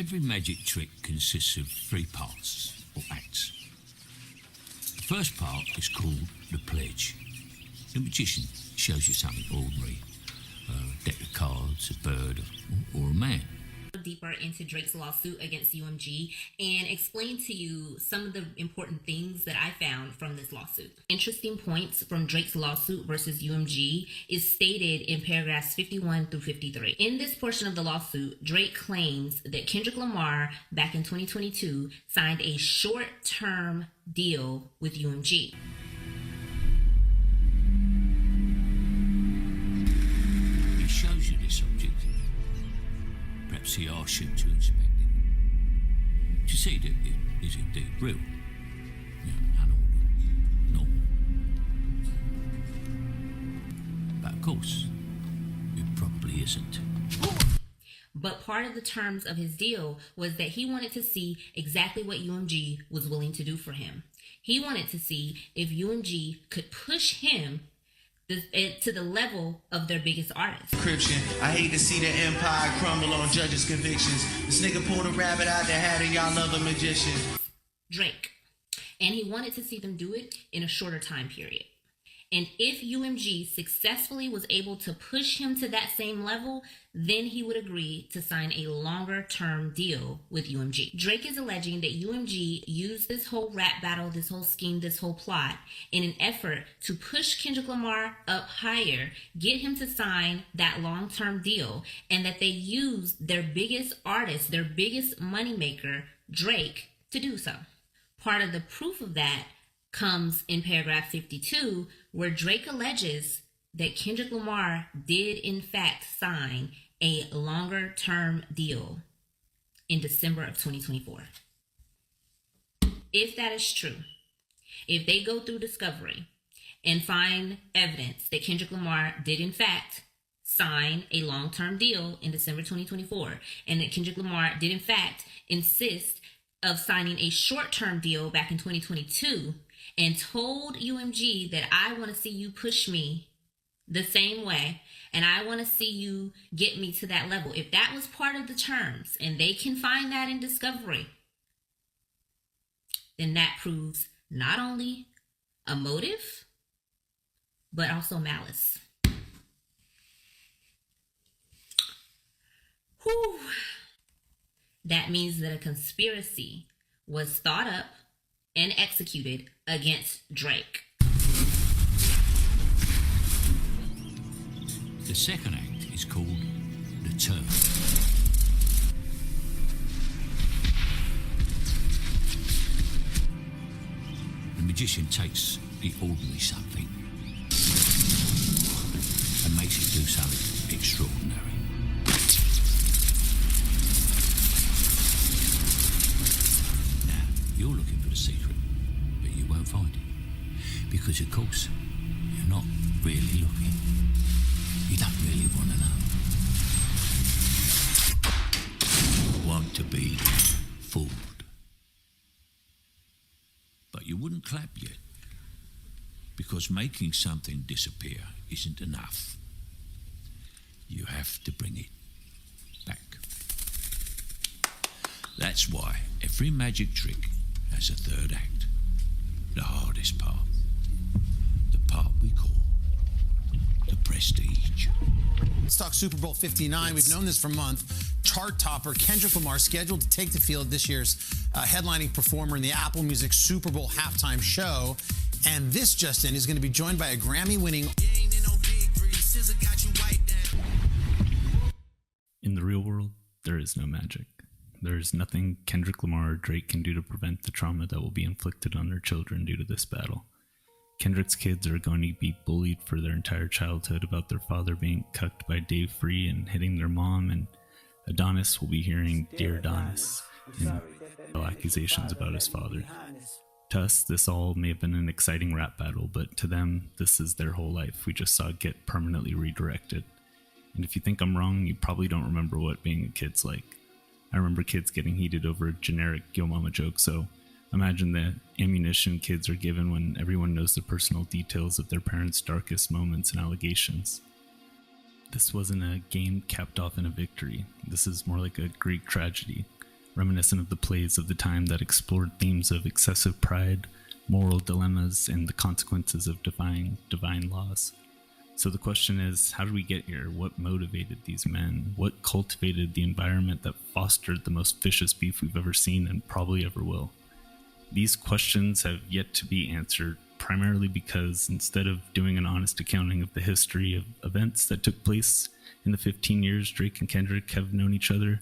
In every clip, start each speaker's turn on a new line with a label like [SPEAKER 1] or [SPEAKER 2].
[SPEAKER 1] Every magic trick consists of 3 parts, or acts. The first part is called the pledge. The magician shows you something ordinary, a deck of cards, a bird, or a man.
[SPEAKER 2] Deeper into Drake's lawsuit against UMG and explain to you some of the important things that I found from this lawsuit. Interesting points from Drake's lawsuit versus UMG is stated in paragraphs 51 through 53. In this portion of the lawsuit, Drake claims that Kendrick Lamar back in 2022 signed a short-term deal with UMG.
[SPEAKER 1] He shows you this object. Perhaps he asks you to inspect it, to see that it is indeed real, normal. But of course, it probably isn't.
[SPEAKER 2] But part of the terms of his deal was that he wanted to see exactly what UMG was willing to do for him. He wanted to see if UMG could push him to the level of their biggest artist.
[SPEAKER 3] Encryption. I hate to see the empire crumble on judges' convictions. This nigga pulled a rabbit out the hat and y'all love a magician.
[SPEAKER 2] Drake. And he wanted to see them do it in a shorter time period. And if UMG successfully was able to push him to that same level, then he would agree to sign a longer term deal with UMG. Drake is alleging that UMG used this whole rap battle, this whole scheme, this whole plot in an effort to push Kendrick Lamar up higher, get him to sign that long term deal, and that they used their biggest artist, their biggest moneymaker, Drake, to do so. Part of the proof of that comes in paragraph 52, where Drake alleges that Kendrick Lamar did in fact sign a longer term deal in December of 2024. If that is true, if they go through discovery and find evidence that Kendrick Lamar did in fact sign a long-term deal in December 2024, and that Kendrick Lamar did in fact insist of signing a short-term deal back in 2022, and told UMG that I want to see you push me the same way, and I want to see you get me to that level. If that was part of the terms, and they can find that in discovery, then that proves not only a motive, but also malice. Whew. That means that a conspiracy was thought up and executed against Drake.
[SPEAKER 1] The second act is called the turn. The magician takes the ordinary something and makes it do something extraordinary. Now, you're looking for the secret, but you won't find it. Because, of course, you're not really looking. You don't really want to know. You want to be fooled. But you wouldn't clap yet. Because making something disappear isn't enough. You have to bring it back. That's why every magic trick has a third act. The hardest part. The part we call the prestige.
[SPEAKER 4] Let's talk Super Bowl 59. We've known this for months. Chart topper Kendrick Lamar scheduled to take the field this year's headlining performer in the Apple Music Super Bowl halftime show. And this, Justin, is going to be joined by a Grammy-winning...
[SPEAKER 5] In the real world, there is no magic. There is nothing Kendrick Lamar or Drake can do to prevent the trauma that will be inflicted on their children due to this battle. Kendrick's kids are going to be bullied for their entire childhood about their father being cucked by Dave Free and hitting their mom, and Adonis will be hearing Dear Adonis and accusations about his father. To us, this all may have been an exciting rap battle, but to them, this is their whole life. We just saw it get permanently redirected. And if you think I'm wrong, you probably don't remember what being a kid's like. I remember kids getting heated over a generic Yo Mama joke, so imagine the ammunition kids are given when everyone knows the personal details of their parents' darkest moments and allegations. This wasn't a game capped off in a victory. This is more like a Greek tragedy. reminiscent of the plays of the time that explored themes of excessive pride, moral dilemmas, and the consequences of defying divine laws. So the question is, how did we get here? What motivated these men? What cultivated the environment that fostered the most vicious beef we've ever seen and probably ever will? These questions have yet to be answered, primarily because instead of doing an honest accounting of the history of events that took place in the 15 years Drake and Kendrick have known each other,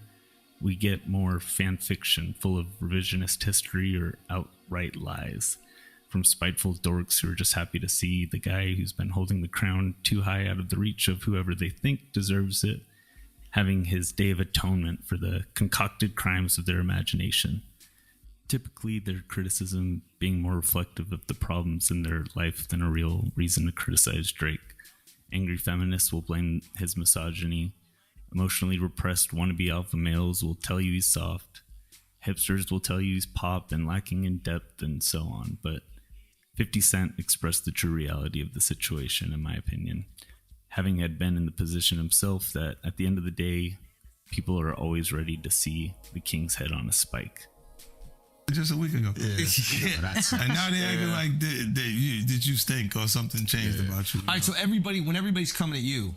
[SPEAKER 5] we get more fan fiction full of revisionist history or outright lies. From spiteful dorks who are just happy to see the guy who's been holding the crown too high out of the reach of whoever they think deserves it, having his day of atonement for the concocted crimes of their imagination. Typically, their criticism being more reflective of the problems in their life than a real reason to criticize Drake. Angry feminists will blame his misogyny. Emotionally repressed wannabe alpha males will tell you he's soft. Hipsters will tell you he's pop and lacking in depth and so on, but 50 Cent expressed the true reality of the situation, in my opinion, having had been in the position himself that at the end of the day, people are always ready to see the king's head on a spike.
[SPEAKER 6] Just a week ago. Yeah. And now they're acting like did you stink or something changed about you?
[SPEAKER 7] All right, so when everybody's coming at you,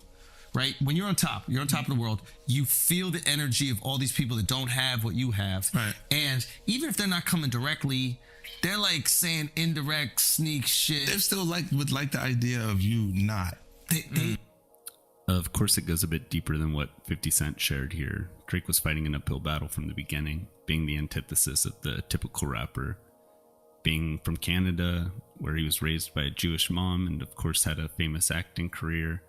[SPEAKER 7] right? When you're on top of the world, you feel the energy of all these people that don't have what you have.
[SPEAKER 6] Right.
[SPEAKER 7] And even if they're not coming directly, they're like saying indirect, sneak shit.
[SPEAKER 6] They still would like the idea of you not.
[SPEAKER 5] Of course, it goes a bit deeper than what 50 Cent shared here. Drake was fighting an uphill battle from the beginning, being the antithesis of the typical rapper. Being from Canada, where he was raised by a Jewish mom and of course had a famous acting career.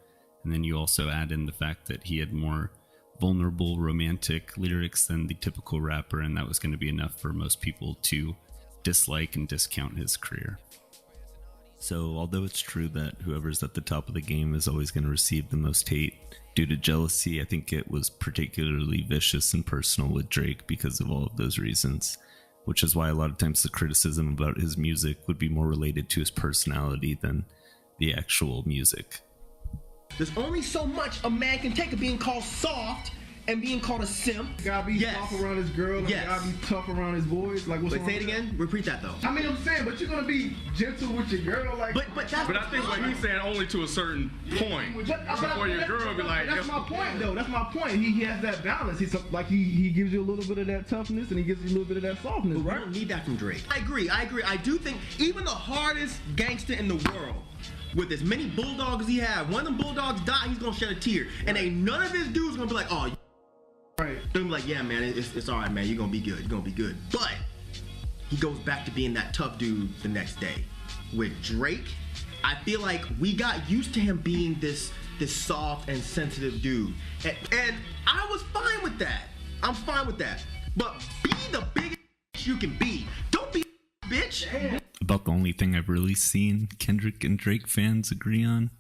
[SPEAKER 5] And then you also add in the fact that he had more vulnerable romantic lyrics than the typical rapper, and that was going to be enough for most people to dislike and discount his career. So although it's true that whoever's at the top of the game is always going to receive the most hate due to jealousy, I think it was particularly vicious and personal with Drake because of all of those reasons, which is why a lot of times the criticism about his music would be more related to his personality than the actual music.
[SPEAKER 8] There's only so much a man can take of being called soft and being called a simp.
[SPEAKER 9] You gotta be tough around his girl, and you gotta be tough around his boys. Like, what's
[SPEAKER 8] Wait, say it again? Repeat that though.
[SPEAKER 9] I mean, I'm saying, but you're gonna be gentle with your girl, like.
[SPEAKER 8] But that's.
[SPEAKER 10] But I think what he's saying only to a certain point. Before your girl be like.
[SPEAKER 9] That's my point, though. That's my point. He has that balance. He's like he gives you a little bit of that toughness, and he gives you a little bit of that softness,
[SPEAKER 8] But
[SPEAKER 9] right?
[SPEAKER 8] we don't need that from Drake. I agree. I do think even the hardest gangster in the world, with as many bulldogs he have, one of them bulldogs die, he's gonna shed a tear, and ain't none of his dudes gonna be like, oh.
[SPEAKER 9] Right.
[SPEAKER 8] They're like, yeah, man, it's all right, man. You're gonna be good. You're gonna be good. But he goes back to being that tough dude the next day. With Drake, I feel like we got used to him being this soft and sensitive dude, and I was fine with that. I'm fine with that. But be the biggest you can be. Don't be a bitch.
[SPEAKER 5] About the only thing I've really seen Kendrick and Drake fans agree on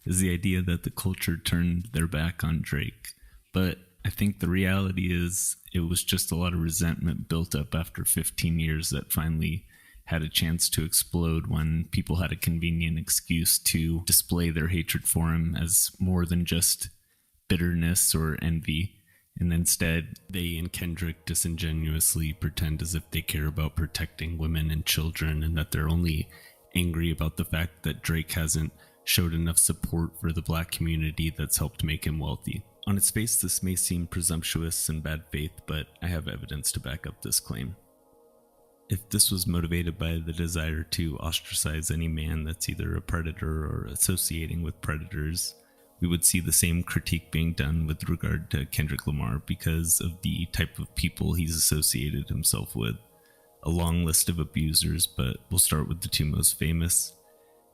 [SPEAKER 5] is the idea that the culture turned their back on Drake. But I think the reality is it was just a lot of resentment built up after 15 years that finally had a chance to explode when people had a convenient excuse to display their hatred for him as more than just bitterness or envy. And instead, they and Kendrick disingenuously pretend as if they care about protecting women and children and that they're only angry about the fact that Drake hasn't showed enough support for the black community that's helped make him wealthy. On its face, this may seem presumptuous and bad faith, but I have evidence to back up this claim. If this was motivated by the desire to ostracize any man that's either a predator or associating with predators, we would see the same critique being done with regard to Kendrick Lamar because of the type of people he's associated himself with. A long list of abusers, but we'll start with the two most famous.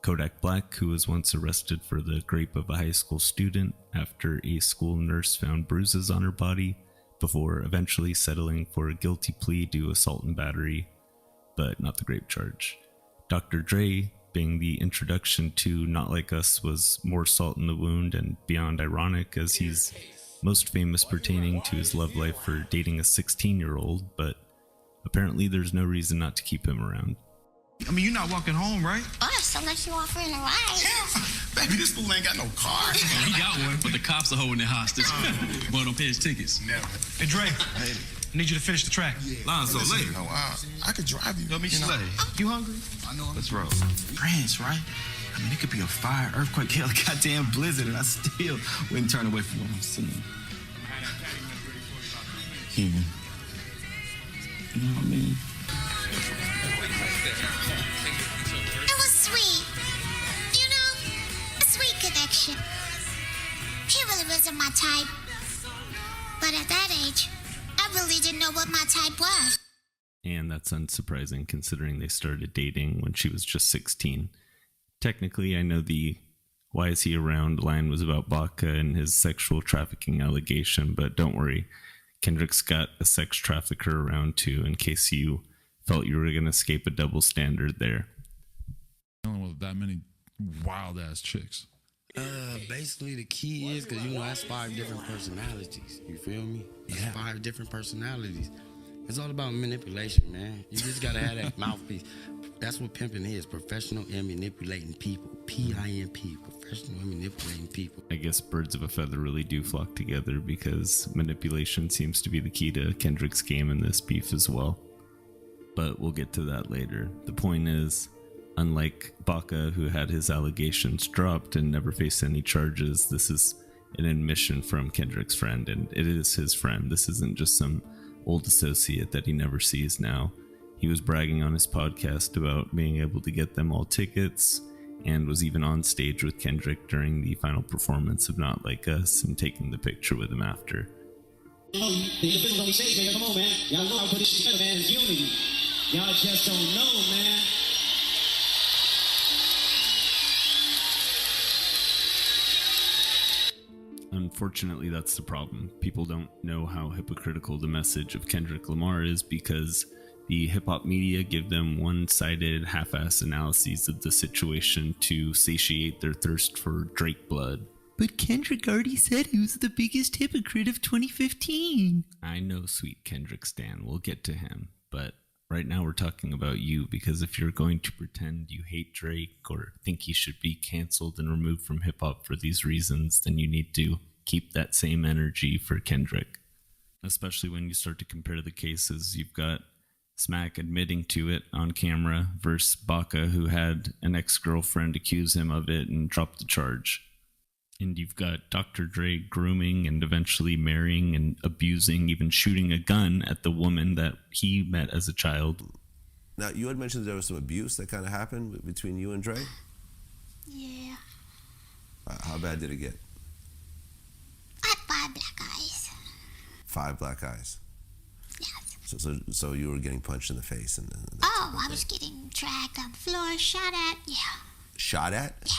[SPEAKER 5] Kodak Black, who was once arrested for the rape of a high school student after a school nurse found bruises on her body, before eventually settling for a guilty plea to assault and battery, but not the rape charge. Dr. Dre, being the introduction to Not Like Us, was more salt in the wound and beyond ironic, as he's most famous pertaining to his love life for dating a 16-year-old, but apparently there's no reason not to keep him around.
[SPEAKER 6] I mean, you're not walking home, right?
[SPEAKER 11] Us, unless you offering a ride.
[SPEAKER 6] Baby, this fool ain't got no car.
[SPEAKER 12] He got one, but the cops are holding it hostage. Boy, don't pay his tickets.
[SPEAKER 6] Never.
[SPEAKER 13] Hey, Dre.
[SPEAKER 12] need you to finish the track.
[SPEAKER 6] Lonzo, later.
[SPEAKER 13] Oh, I could drive you.
[SPEAKER 6] Yo, me slay.
[SPEAKER 8] You hungry?
[SPEAKER 13] I know.
[SPEAKER 6] Let's roll.
[SPEAKER 8] France, right? I mean, it could be a fire, earthquake, hell, goddamn blizzard, and I still wouldn't turn away from what I'm seeing. Human. You know what I mean?
[SPEAKER 11] It was sweet. You know, a sweet connection. He really wasn't my type. But at that age, I really didn't know what my type was.
[SPEAKER 5] And that's unsurprising considering they started dating when she was just 16. Technically, I know the "why is he around" line was about Baca and his sexual trafficking allegation, but don't worry. Kendrick's got a sex trafficker around too, in case you felt you were going to escape a double standard there.
[SPEAKER 14] Dealing with that many wild ass chicks.
[SPEAKER 15] Basically the key is, because you know that's 5 different personalities. You feel me? That's 5 different personalities. It's all about manipulation, man. You just gotta have that mouthpiece. That's what pimping is, professional and manipulating people. P-I-M-P, professional and manipulating people.
[SPEAKER 5] I guess birds of a feather really do flock together because manipulation seems to be the key to Kendrick's game in this beef as well. But we'll get to that later. The point is, unlike Baca, who had his allegations dropped and never faced any charges, this is an admission from Kendrick's friend, and it is his friend. This isn't just some old associate that he never sees now. He was bragging on his podcast about being able to get them all tickets, and was even on stage with Kendrick during the final performance of Not Like Us and taking the picture with him after.
[SPEAKER 16] The officials on the stage, man. Come on, man. Y'all know how to put it together, man. It's unity. Y'all just don't know, man.
[SPEAKER 5] Unfortunately, that's the problem. People don't know how hypocritical the message of Kendrick Lamar is because the hip-hop media give them one-sided, half-ass analyses of the situation to satiate their thirst for Drake blood. But Kendrick already said he was the biggest hypocrite of 2015. I know, sweet Kendrick stan. We'll get to him. But right now we're talking about you, because if you're going to pretend you hate Drake or think he should be canceled and removed from hip-hop for these reasons, then you need to keep that same energy for Kendrick. Especially when you start to compare the cases. You've got Smack admitting to it on camera versus Baca, who had an ex-girlfriend accuse him of it and dropped the charge. And you've got Dr. Dre grooming and eventually marrying and abusing, even shooting a gun at the woman that he met as a child.
[SPEAKER 17] Now, you had mentioned there was some abuse that kind of happened between you and Dre?
[SPEAKER 11] Yeah.
[SPEAKER 17] How bad did it get?
[SPEAKER 11] I had 5 black eyes.
[SPEAKER 17] 5 black eyes?
[SPEAKER 11] Yes.
[SPEAKER 17] So you were getting punched in the face? And
[SPEAKER 11] I was getting dragged on the floor, shot at, yeah.
[SPEAKER 17] Shot at?
[SPEAKER 11] Yeah.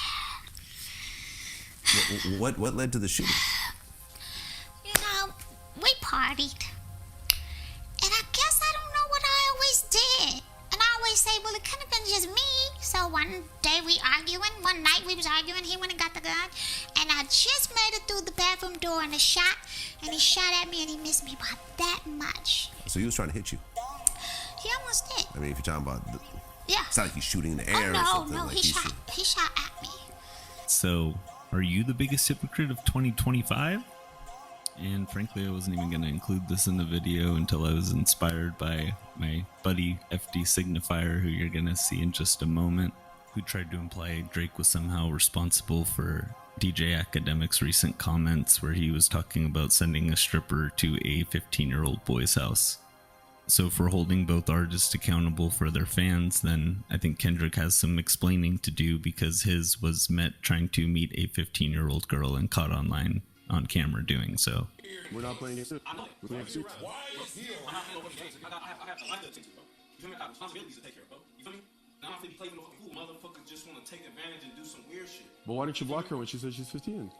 [SPEAKER 17] What led to the shooting?
[SPEAKER 11] You know, we partied. And I guess I don't know what I always did. And I always say, well, it could have been just me. So one day one night we was arguing, he went and got the gun. And I just made it through the bathroom door and and he shot at me and he missed me by that much.
[SPEAKER 17] So he was trying to hit you?
[SPEAKER 11] He almost did.
[SPEAKER 17] I mean, if you're talking about...
[SPEAKER 11] Yeah.
[SPEAKER 17] It's not like he's shooting in the air or something.
[SPEAKER 11] No,
[SPEAKER 17] like
[SPEAKER 11] he shot at me.
[SPEAKER 5] So, are you the biggest hypocrite of 2025? And frankly, I wasn't even going to include this in the video until I was inspired by my buddy FD Signifier, who you're going to see in just a moment, who tried to imply Drake was somehow responsible for DJ Academic's recent comments where he was talking about sending a stripper to a 15-year-old boy's house. So for holding both artists accountable for their fans, then I think Kendrick has some explaining to do, because his was met trying to meet a 15-year-old girl and caught online on camera doing so.
[SPEAKER 17] We're not playing this.
[SPEAKER 18] Why is he? I'm not playing over the games. I have a life to attend to, bro. You feel me? I got responsibilities to take care of, bro. You feel me? Now I'm finna play no fucking cool. Motherfuckers just wanna take advantage and do some weird shit.
[SPEAKER 19] But why didn't you block her when she said she's 15?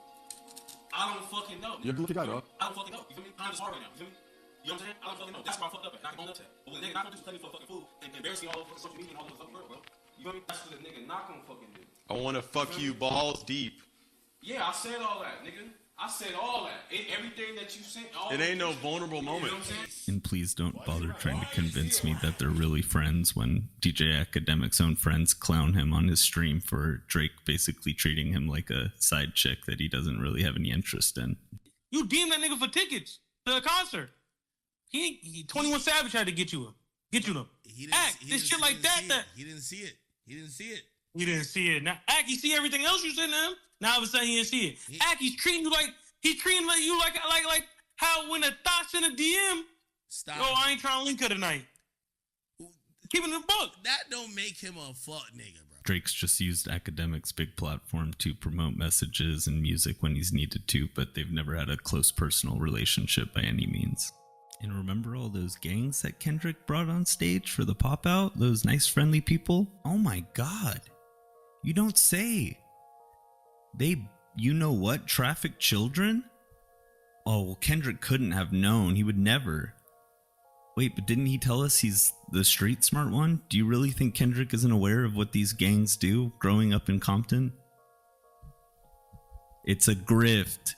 [SPEAKER 18] I don't fucking know.
[SPEAKER 19] You look at her.
[SPEAKER 18] I don't fucking know. You feel me? I'm just hard right now. You feel me? You know what I'm saying? I don't fucking know. That's why I fucked up at. I can own up to that. But when a nigga not gonna do plenty for fucking food and embarrass me all over social media and all over the fucking world, bro. You feel me? That's what a nigga not gonna fucking do.
[SPEAKER 20] I wanna fuck you balls deep.
[SPEAKER 18] Yeah, I said all that, nigga. I said all that. Everything that you said.
[SPEAKER 20] It ain't no vulnerable moment.
[SPEAKER 5] And please don't bother trying to convince me that they're really friends when DJ Academic's own friends clown him on his stream for Drake basically treating him like a side chick that he doesn't really have any interest in.
[SPEAKER 12] You deemed that nigga for tickets to the concert.
[SPEAKER 18] He 21 Savage had to get you them. Act this shit like that.
[SPEAKER 12] He didn't see it. He didn't see it.
[SPEAKER 18] He didn't see it. Now Act, he see everything else you said to him. Now all of a sudden he didn't see it. Act, he's treating you like you like how when a thoughts in a DM.
[SPEAKER 12] Stop.
[SPEAKER 18] Oh, I ain't trying to link her tonight. Keeping the book.
[SPEAKER 12] That don't make him a fuck nigga, bro.
[SPEAKER 5] Drake's just used Academic's big platform to promote messages and music when he's needed to, but they've never had a close personal relationship by any means. And remember all those gangs that Kendrick brought on stage for the pop out? Those nice friendly people? Oh my god. You don't say. They, you know what, trafficked children? Oh, well, Kendrick couldn't have known. He would never. Wait, but didn't he tell us he's the street smart one? Do you really think Kendrick isn't aware of what these gangs do growing up in Compton? It's a grift.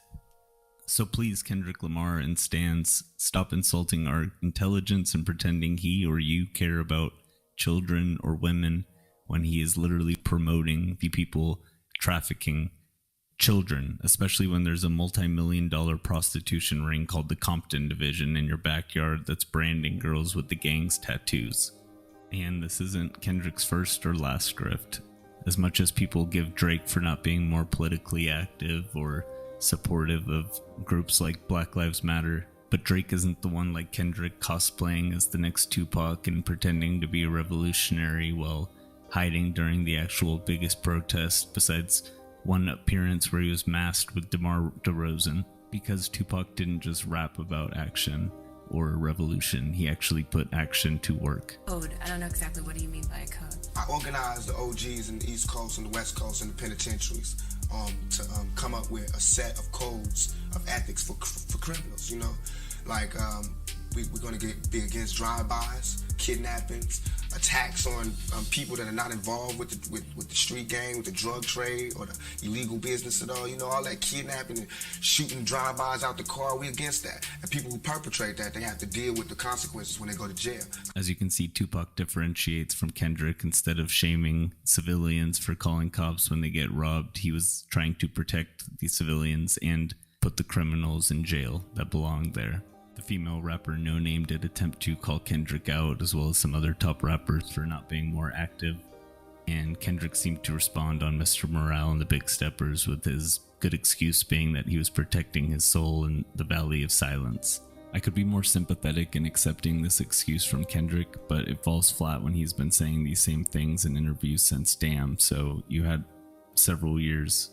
[SPEAKER 5] So please, Kendrick Lamar and Stans, stop insulting our intelligence and pretending he or you care about children or women when he is literally promoting the people trafficking children, especially when there's a multi-million-dollar prostitution ring called the Compton Division in your backyard that's branding girls with the gang's tattoos. And this isn't Kendrick's first or last grift. As much as people give Drake for not being more politically active or supportive of groups like Black Lives Matter, but Drake isn't the one like Kendrick cosplaying as the next Tupac and pretending to be a revolutionary while hiding during the actual biggest protest besides one appearance where he was masked with DeMar DeRozan, because Tupac didn't just rap about action or revolution, he actually put action to work.
[SPEAKER 13] Code. I don't know exactly what do you mean by a code.
[SPEAKER 21] I organized the OGs in the East Coast and the West Coast and the penitentiaries to come up with a set of codes of ethics for criminals, you know? Like, we're going to be against drive-bys, kidnappings, attacks on people that are not involved with the street gang, with the drug trade, or the illegal business at all. You know, all that kidnapping and shooting drive-bys out the car, we against that. And people who perpetrate that, they have to deal with the consequences when they go to jail.
[SPEAKER 5] As you can see, Tupac differentiates from Kendrick. Instead of shaming civilians for calling cops when they get robbed, he was trying to protect the civilians and put the criminals in jail that belong there. The female rapper No Name did attempt to call Kendrick out, as well as some other top rappers, for not being more active. And Kendrick seemed to respond on Mr. Morale and the Big Steppers with his good excuse being that he was protecting his soul in the Valley of Silence. I could be more sympathetic in accepting this excuse from Kendrick, but it falls flat when he's been saying these same things in interviews since Damn, so you had several years.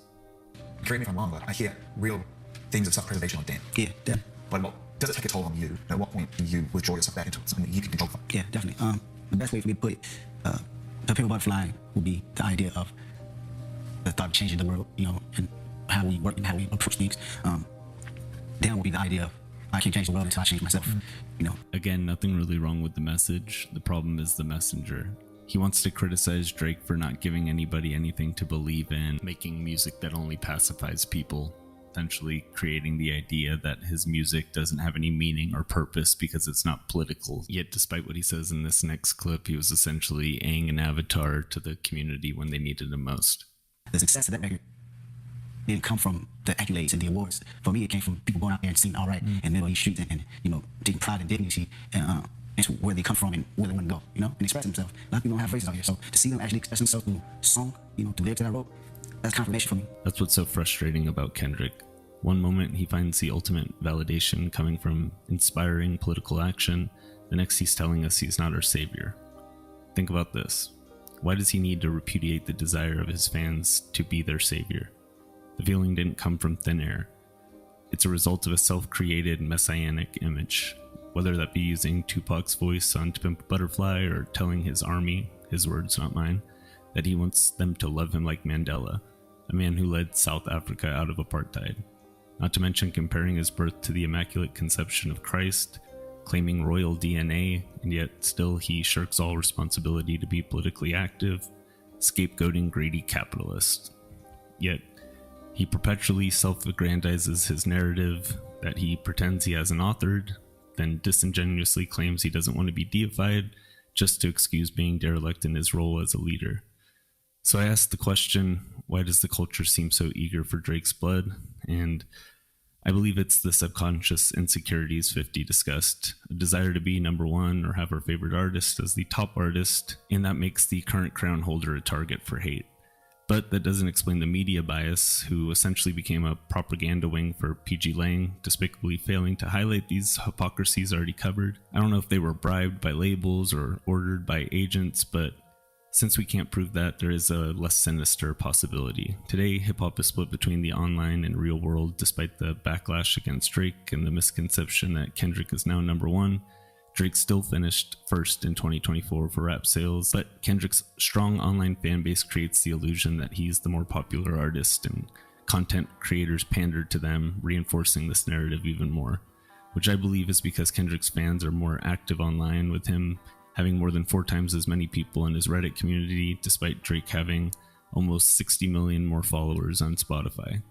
[SPEAKER 22] Correct me if I'm wrong, but I hear real themes of self-preservation on Damn.
[SPEAKER 23] Yeah, definitely.
[SPEAKER 22] But does it take a toll on you? At what point do you withdraw yourself back into something that you can control?
[SPEAKER 23] Yeah, definitely. The best way for me to put it, the paper butterfly would be the idea of the thought of changing the world, you know, and how we work and how we approach things. Then would be the idea of I can't change the world until I change myself, you know.
[SPEAKER 5] Again, nothing really wrong with the message. The problem is the messenger. He wants to criticize Drake for not giving anybody anything to believe in, making music that only pacifies people, essentially creating the idea that his music doesn't have any meaning or purpose because it's not political. Yet despite what he says in this next clip, he was essentially aing an avatar to the community when they needed him most.
[SPEAKER 23] The success of that record didn't come from the accolades and the awards. For me, it came from people going out there and singing all right and middle of these streets and you know, taking pride and dignity and where they come from and where they want to go, you know, and express themselves. A lot of people don't have voices out here, so to see them actually express themselves through song, you know, to live to that road, that's confirmation for me.
[SPEAKER 5] That's what's so frustrating about Kendrick. One moment he finds the ultimate validation coming from inspiring political action, the next he's telling us he's not our savior. Think about this. Why does he need to repudiate the desire of his fans to be their savior? The feeling didn't come from thin air. It's a result of a self-created messianic image, whether that be using Tupac's voice on To Pimp a Butterfly or telling his army, his words not mine, that he wants them to love him like Mandela, a man who led South Africa out of apartheid. Not to mention comparing his birth to the Immaculate Conception of Christ, claiming royal DNA, and yet still he shirks all responsibility to be politically active, scapegoating greedy capitalists. Yet, he perpetually self-aggrandizes his narrative that he pretends he hasn't authored, then disingenuously claims he doesn't want to be deified just to excuse being derelict in his role as a leader. So I asked the question, why does the culture seem so eager for Drake's blood? And I believe it's the subconscious insecurities 50 discussed, a desire to be number one or have our favorite artist as the top artist, and that makes the current crown holder a target for hate. But that doesn't explain the media bias, who essentially became a propaganda wing for PG Lang, despicably failing to highlight these hypocrisies already covered. I don't know if they were bribed by labels or ordered by agents, but since we can't prove that, there is a less sinister possibility. Today, hip-hop is split between the online and real world, despite the backlash against Drake and the misconception that Kendrick is now number one. Drake still finished first in 2024 for rap sales, but Kendrick's strong online fan base creates the illusion that he's the more popular artist, and content creators pandered to them, reinforcing this narrative even more, which I believe is because Kendrick's fans are more active online, with him having more than 4 times as many people in his Reddit community, despite Drake having almost 60 million more followers on Spotify.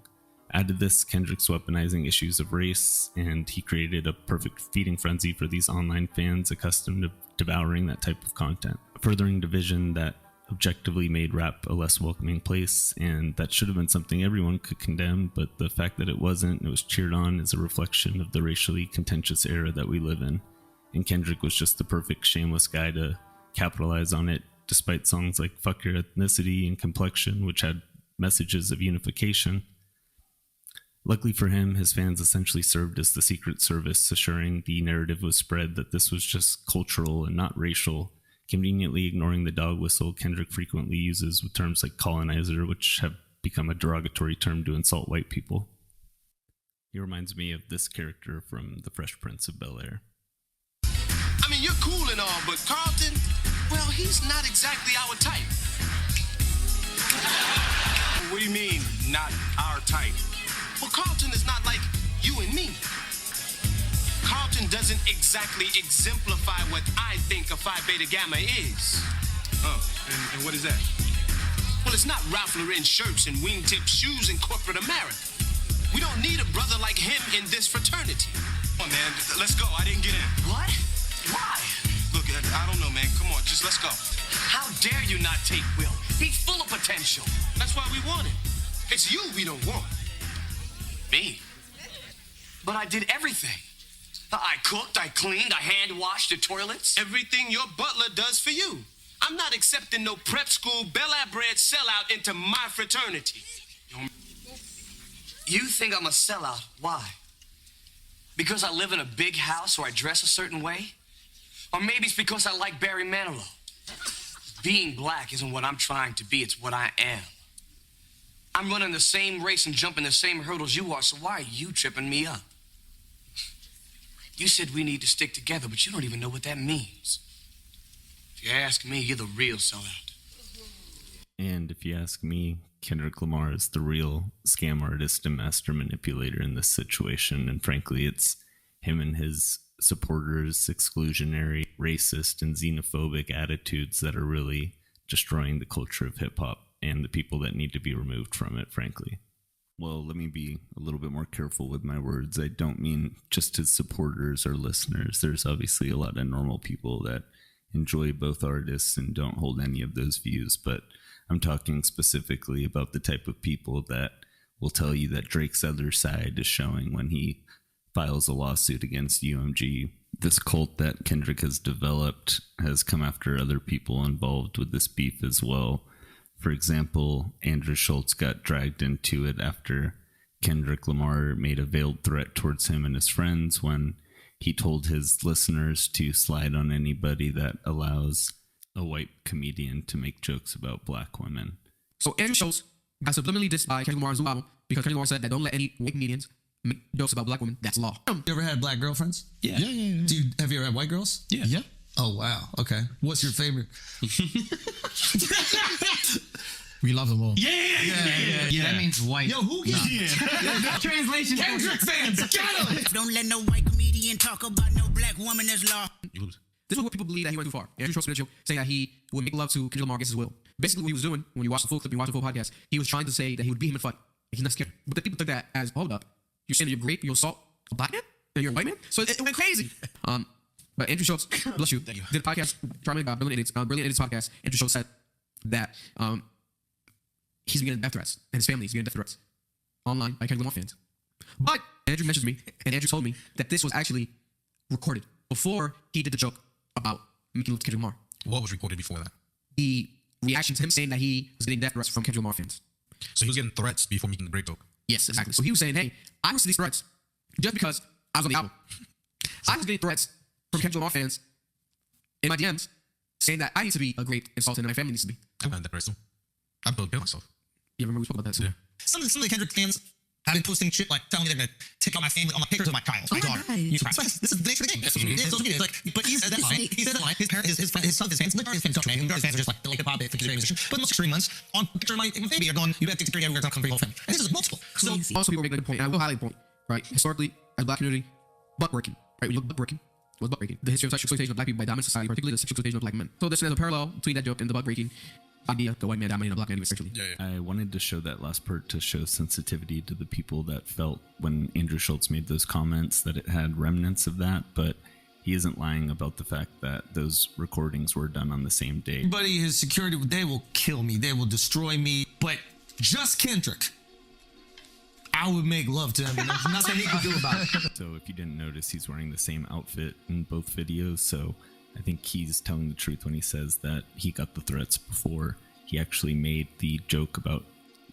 [SPEAKER 5] Add to this Kendrick's weaponizing issues of race, and he created a perfect feeding frenzy for these online fans accustomed to devouring that type of content, furthering division that objectively made rap a less welcoming place, and that should have been something everyone could condemn, but the fact that it wasn't, it was cheered on, is a reflection of the racially contentious era that we live in. And Kendrick was just the perfect shameless guy to capitalize on it, despite songs like Fuck Your Ethnicity and Complexion, which had messages of unification. Luckily for him, his fans essentially served as the Secret Service, assuring the narrative was spread that this was just cultural and not racial, conveniently ignoring the dog whistle Kendrick frequently uses with terms like colonizer, which have become a derogatory term to insult white people. He reminds me of this character from The Fresh Prince of Bel-Air.
[SPEAKER 12] I mean, you're cool and all, but Carlton, well, he's not exactly our type. What do you mean, not our type? Well, Carlton is not like you and me. Carlton doesn't exactly exemplify what I think a Phi Beta Gamma is. Oh, and what is that? Well, it's not Ralph Lauren shirts and wingtip shoes in corporate America. We don't need a brother like him in this fraternity. Come on, man, let's go. I didn't get in. What? Why? Look, I don't know, man. Come on, just let's go. How dare you not take Will? He's full of potential. That's why we want him. It's you we don't want. Me? But I did everything. I cooked, I cleaned, I hand-washed the toilets. Everything your butler does for you. I'm not accepting no prep school, Bel-Air bred sellout into my fraternity. You think I'm a sellout? Why? Because I live in a big house or I dress a certain way? Or maybe it's because I like Barry Manilow. Being black isn't what I'm trying to be, it's what I am. I'm running the same race and jumping the same hurdles you are, so why are you tripping me up? You said we need to stick together, but you don't even know what that means. If you ask me, you're the real sellout.
[SPEAKER 5] And if you ask me, Kendrick Lamar is the real scam artist and master manipulator in this situation, and frankly, it's him and his supporters' exclusionary, racist, and xenophobic attitudes that are really destroying the culture of hip-hop and the people that need to be removed from it, frankly. Well, let me be a little bit more careful with my words. I don't mean just his supporters or listeners. There's obviously a lot of normal people that enjoy both artists and don't hold any of those views, but I'm talking specifically about the type of people that will tell you that Drake's other side is showing when he files a lawsuit against UMG. This cult that Kendrick has developed has come after other people involved with this beef as well. For example, Andrew Schultz got dragged into it after Kendrick Lamar made a veiled threat towards him and his friends when he told his listeners to slide on anybody that allows a white comedian to make jokes about black women.
[SPEAKER 1] So Andrew Schultz got subliminally dissed by Kendrick Lamar's new album because Kendrick Lamar said that don't let any white comedians make jokes about black women. That's law.
[SPEAKER 7] You ever had black girlfriends?
[SPEAKER 1] Yeah.
[SPEAKER 7] Have you ever had white girls?
[SPEAKER 1] Yeah.
[SPEAKER 7] Oh, wow. Okay. What's your favorite?
[SPEAKER 1] We love them all.
[SPEAKER 7] Yeah.
[SPEAKER 1] That means white.
[SPEAKER 7] Yo, who gets
[SPEAKER 1] Translation.
[SPEAKER 7] Kendrick fans, got him!
[SPEAKER 2] Don't let no white comedian talk about no black woman that's law.
[SPEAKER 1] You lose. This is what people believe that he went too far. Andrew Schultz did a joke saying that he would make love to Kendrick Lamar against his will. Basically, what he was doing when you watch the full clip, you watch the full podcast, he was trying to say that he would beat him in a fight. He's not scared. But the people took that as, hold up, you're saying that you're great, you'll assault a black man? And you're a white man? So it went crazy. But Andrew Schultz, bless you, did a podcast, Brilliant Idiots podcast. Andrew Schultz said that he's been getting death threats, and his family is getting death threats online by Kendrick Lamar fans. But Andrew mentions me, and Andrew told me that this was actually recorded before he did the joke about making love to Kendrick Lamar.
[SPEAKER 3] What was recorded before that?
[SPEAKER 1] The reaction to him saying that he was getting death threats from Kendrick Lamar fans.
[SPEAKER 3] So he was getting threats before making the Drake joke.
[SPEAKER 1] Yes, exactly. So he was saying, hey, I received these threats just because I was on the album. I was getting threats from Kendrick Lamar fans in my DMs saying that I need to be a great consultant and my family needs to be.
[SPEAKER 3] I've gotten that threats too. I built myself.
[SPEAKER 1] Yeah, remember we spoke about that too.
[SPEAKER 3] Yeah.
[SPEAKER 4] Some of the Kendrick fans have been posting shit like telling me they're gonna take out my family on my pictures of my child, my daughter.
[SPEAKER 1] Right.
[SPEAKER 4] This is the nature of the game. Yeah, social media is like, but he said that line. He said that line. His parents, his son, his fans, the majority of his fans don't know. His fans are just like hip hop, because he's a musician. But the most extreme ones on picture of my baby are going, you have to take we're gonna come for your whole family. And this is multiple. So
[SPEAKER 1] also people make a good point, and I will highlight a point, right? Historically, as a black community, butt working, right? We look butt working. What's butt breaking? The history of sexual exploitation of black people by dominant society, particularly the sexual exploitation of black men. So there's a parallel between that joke and the butt breaking idea, the white man dominating a black man essentially.
[SPEAKER 5] I wanted to show that last part to show sensitivity to the people that felt when Andrew Schultz made those comments that it had remnants of that, but he isn't lying about the fact that those recordings were done on the same day.
[SPEAKER 7] Everybody, his security, they will kill me. They will destroy me. But just Kendrick, I would make love to him. And there's nothing he can do about it.
[SPEAKER 5] So if you didn't notice, he's wearing the same outfit in both videos, so I think he's telling the truth when he says that he got the threats before he actually made the joke about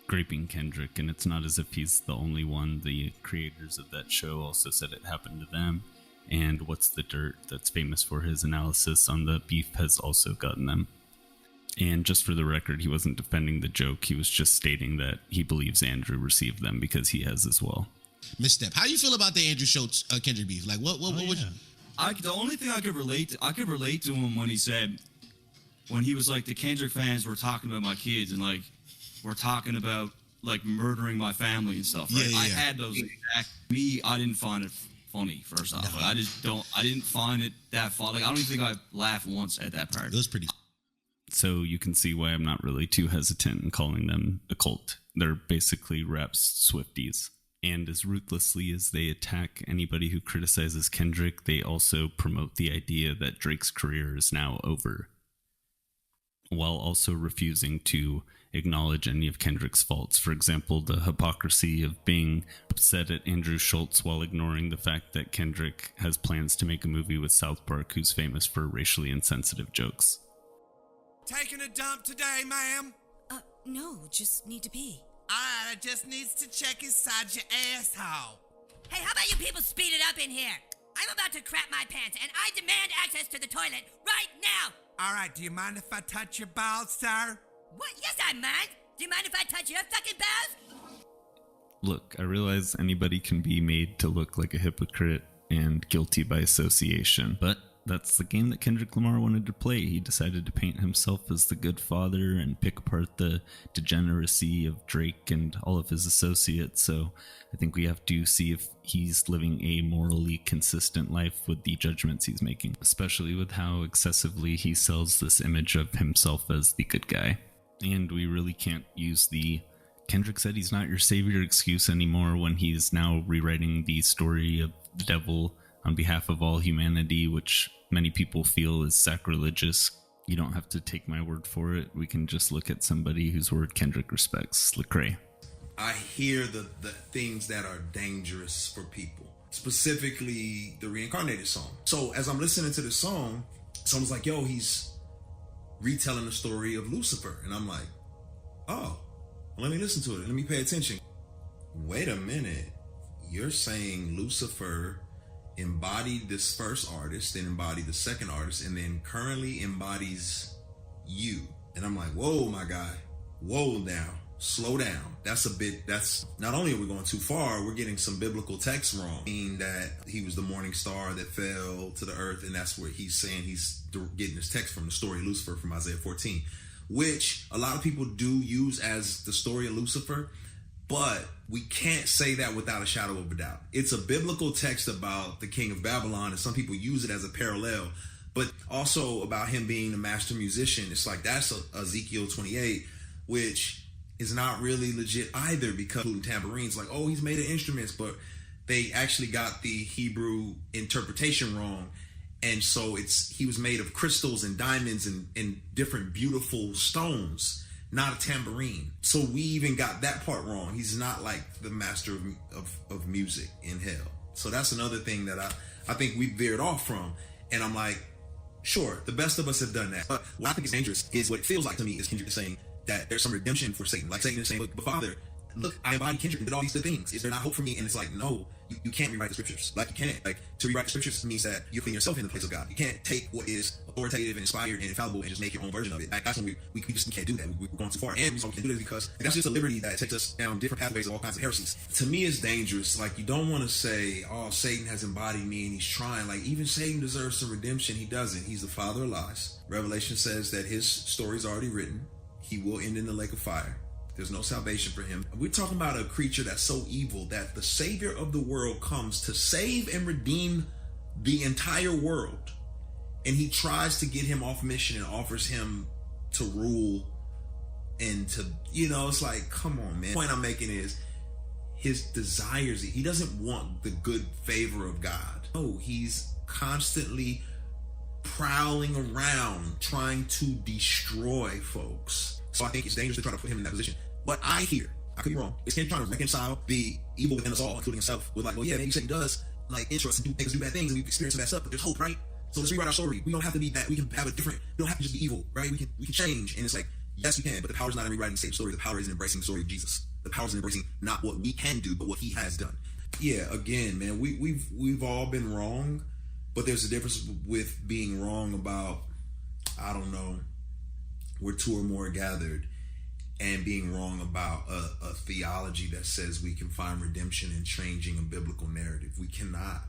[SPEAKER 5] graping Kendrick, and it's not as if he's the only one. The creators of that show also said it happened to them, and What's the Dirt, that's famous for his analysis on the beef, has also gotten them. And just for the record, he wasn't defending the joke, he was just stating that he believes Andrew received them because he has as well.
[SPEAKER 10] Misstep. How do you feel about the Andrew Schultz Kendrick beef? Like what would you...
[SPEAKER 24] The only thing I could relate to him when he said, when he was like, the Kendrick fans were talking about my kids and like, we're talking about like murdering my family and stuff, right? I had those exact, I didn't find it funny, first off. No. I didn't find it that funny. Like, I don't even think I laughed once at that part.
[SPEAKER 10] It was pretty.
[SPEAKER 5] So you can see why I'm not really too hesitant in calling them a cult. They're basically Raps Swifties. And as ruthlessly as they attack anybody who criticizes Kendrick, they also promote the idea that Drake's career is now over, while also refusing to acknowledge any of Kendrick's faults. For example, the hypocrisy of being upset at Andrew Schultz while ignoring the fact that Kendrick has plans to make a movie with South Park, who's famous for racially insensitive jokes.
[SPEAKER 25] Taking a dump today, ma'am?
[SPEAKER 13] No, just need to pee.
[SPEAKER 25] Alright, I just needs to check inside your asshole.
[SPEAKER 26] Hey, how about you people speed it up in here? I'm about to crap my pants, and I demand access to the toilet right now!
[SPEAKER 25] Alright, do you mind if I touch your balls, sir?
[SPEAKER 26] What? Yes, I mind! Do you mind if I touch your fucking balls?
[SPEAKER 5] Look, I realize anybody can be made to look like a hypocrite and guilty by association, but that's the game that Kendrick Lamar wanted to play. He decided to paint himself as the good father and pick apart the degeneracy of Drake and all of his associates. So I think we have to see if he's living a morally consistent life with the judgments he's making, especially with how excessively he sells this image of himself as the good guy. And we really can't use the Kendrick said he's not your savior excuse anymore when he's now rewriting the story of the devil on behalf of all humanity, which many people feel is sacrilegious. You don't have to take my word for it. We can just look at somebody whose word Kendrick respects, Lecrae.
[SPEAKER 27] I hear the things that are dangerous for people, specifically the Reincarnated song. So as I'm listening to the song, someone's like, yo, he's retelling the story of Lucifer. And I'm like, oh, let me listen to it. Let me pay attention. Wait a minute. You're saying Lucifer embodied this first artist, then embodied the second artist, and then currently embodies you. And I'm like, whoa, my guy, whoa now, slow down. That's not only are we going too far, we're getting some biblical text wrong, meaning that he was the morning star that fell to the earth, and that's where he's saying he's getting his text from, the story of Lucifer from Isaiah 14, which a lot of people do use as the story of Lucifer. But we can't say that without a shadow of a doubt. It's a biblical text about the king of Babylon, and some people use it as a parallel, but also about him being a master musician. It's like that's Ezekiel 28, which is not really legit either, because tambourines, like, oh, he's made of instruments, but they actually got the Hebrew interpretation wrong. And so he was made of crystals and diamonds and different beautiful stones. not a tambourine. So we even got that part wrong. He's not like the master of music in hell. So that's another thing that I think we veered off from. And I'm like, sure, the best of us have done that. But what I think is dangerous is what it feels like to me is Kendrick is saying that there's some redemption for Satan. Like Satan is saying, but Father, look, I embodied Kendrick and did all these good things. Is there not hope for me? And it's like, no, you can't rewrite the scriptures. Like, you can't. Like, to rewrite the scriptures means that you're putting yourself in the place of God. You can't take what is authoritative and inspired and infallible and just make your own version of it. Like, that's when we just can't do that. We're going too far. And the reason we can't do this because that's just a liberty that takes us down different pathways of all kinds of heresies. To me, it's dangerous. Like, you don't want to say, oh, Satan has embodied me and he's trying. Like, even Satan deserves some redemption. He doesn't. He's the father of lies. Revelation says that his story's already written. He will end in the lake of fire. There's no salvation for him. We're talking about a creature that's so evil that the Savior of the world comes to save and redeem the entire world. And he tries to get him off mission and offers him to rule and to, it's like, come on, man. The point I'm making is his desires. He doesn't want the good favor of God. No, he's constantly prowling around trying to destroy folks. So I think it's dangerous to try to put him in that position. But I could be wrong, is him trying to reconcile the evil within us all, including himself, with like, well, yeah, maybe Satan does like interest and do bad things, and we've experienced that stuff, but there's hope, right? So let's rewrite our story. We don't have to be that. We can have a different. We don't have to just be evil, right? We can change, and it's like, yes, we can, but the power is not in rewriting the same story. The power is in embracing the story of Jesus. The power is in embracing not what we can do, but what He has done. Yeah, again, man, we've all been wrong, but there's a difference with being wrong about, I don't know, where two or more are gathered, and being wrong about a theology that says we can find redemption in changing a biblical narrative. We cannot.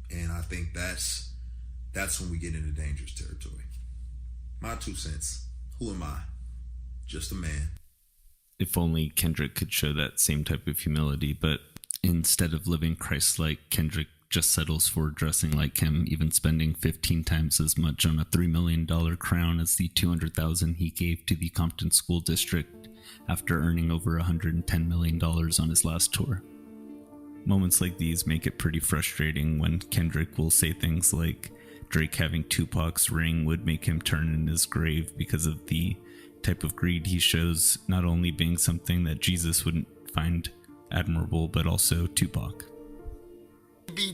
[SPEAKER 27] And I think that's when we get into dangerous territory. My 2 cents. Who am I? Just a man.
[SPEAKER 5] If only Kendrick could show that same type of humility, but instead of living Christ-like, Kendrick just settles for dressing like him, even spending 15 times as much on a $3 million crown as the $200,000 he gave to the Compton School District after earning over $110 million on his last tour. Moments like these make it pretty frustrating when Kendrick will say things like Drake having Tupac's ring would make him turn in his grave because of the type of greed he shows, not only being something that Jesus wouldn't find admirable, but also Tupac.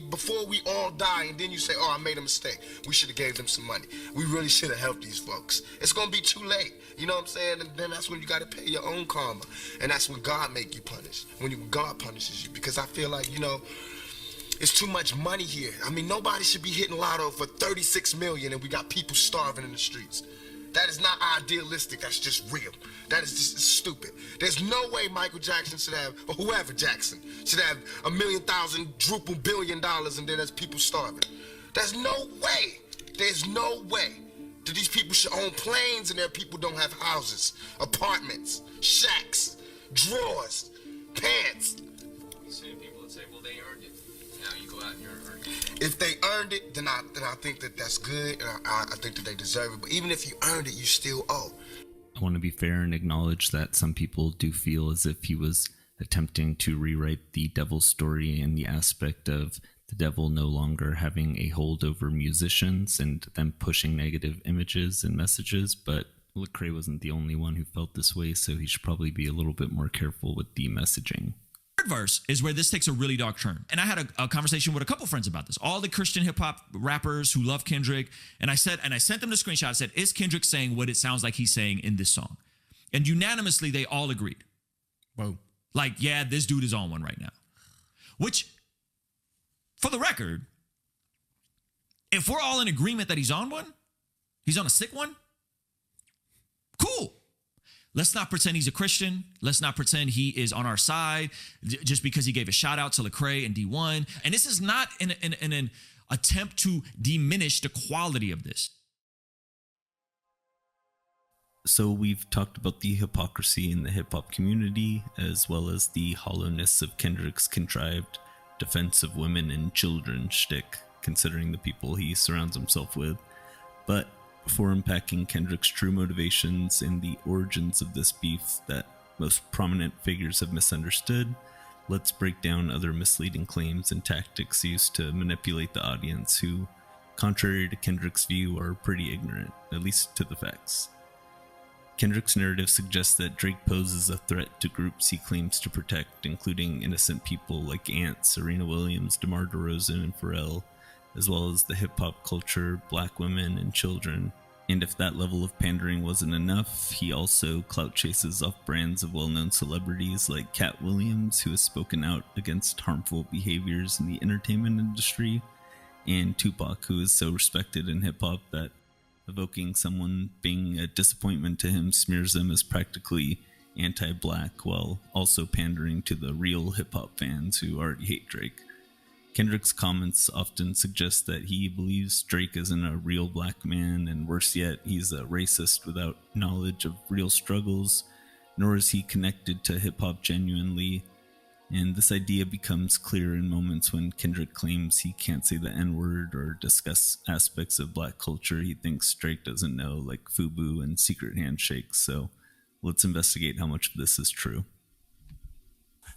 [SPEAKER 21] Before we all die, and then you say, oh, I made a mistake. We should have gave them some money. We really should have helped these folks. It's going to be too late. You know what I'm saying? And then that's when you got to pay your own karma. And that's when God make you punish. When God punishes you. Because I feel like, it's too much money here. I mean, nobody should be hitting lotto for $36 million and we got people starving in the streets. That is not idealistic. That's just real. That is just stupid. There's no way Michael Jackson should have, or whoever Jackson, should have $1,000,000 billion and then there's people starving. There's no way. There's no way that these people should own planes and their people don't have houses, apartments, shacks, drawers, pants.
[SPEAKER 18] You see people that say, well, they earned it. Now you go out and you're earning it.
[SPEAKER 21] If they earned it, then I think that that's good, and I think that they deserve it. But even if you earned it, you still owe.
[SPEAKER 5] I want to be fair and acknowledge that some people do feel as if he was attempting to rewrite the devil's story in the aspect of the devil no longer having a hold over musicians and them pushing negative images and messages, but Lecrae wasn't the only one who felt this way, so he should probably be a little bit more careful with the messaging.
[SPEAKER 6] Verse is where this takes a really dark turn. And I had a conversation with a couple friends about this. All the Christian hip hop rappers who love Kendrick. And I sent them the screenshot. I said, is Kendrick saying what it sounds like he's saying in this song? And unanimously, they all agreed.
[SPEAKER 1] Whoa.
[SPEAKER 6] Like, yeah, this dude is on one right now. Which, for the record, if we're all in agreement that he's on one, he's on a sick one, cool. Let's not pretend he's a Christian. Let's not pretend he is on our side just because he gave a shout out to Lecrae and D1. And this is not an attempt to diminish the quality of this.
[SPEAKER 5] So we've talked about the hypocrisy in the hip hop community, as well as the hollowness of Kendrick's contrived defense of women and children shtick, considering the people he surrounds himself with. But before unpacking Kendrick's true motivations and the origins of this beef that most prominent figures have misunderstood, let's break down other misleading claims and tactics used to manipulate the audience who, contrary to Kendrick's view, are pretty ignorant, at least to the facts. Kendrick's narrative suggests that Drake poses a threat to groups he claims to protect, including innocent people like Ant, Serena Williams, DeMar DeRozan, and Pharrell, as well as the hip-hop culture, black women, and children. And if that level of pandering wasn't enough, he also clout chases off brands of well-known celebrities like Cat Williams, who has spoken out against harmful behaviors in the entertainment industry, and Tupac, who is so respected in hip-hop that evoking someone being a disappointment to him smears them as practically anti-black, while also pandering to the real hip-hop fans who already hate Drake. Kendrick's comments often suggest that he believes Drake isn't a real black man, and worse yet, he's a racist without knowledge of real struggles, nor is he connected to hip-hop genuinely. And this idea becomes clear in moments when Kendrick claims he can't say the N-word or discuss aspects of black culture he thinks Drake doesn't know, like FUBU and secret handshakes. So let's investigate how much of this is true.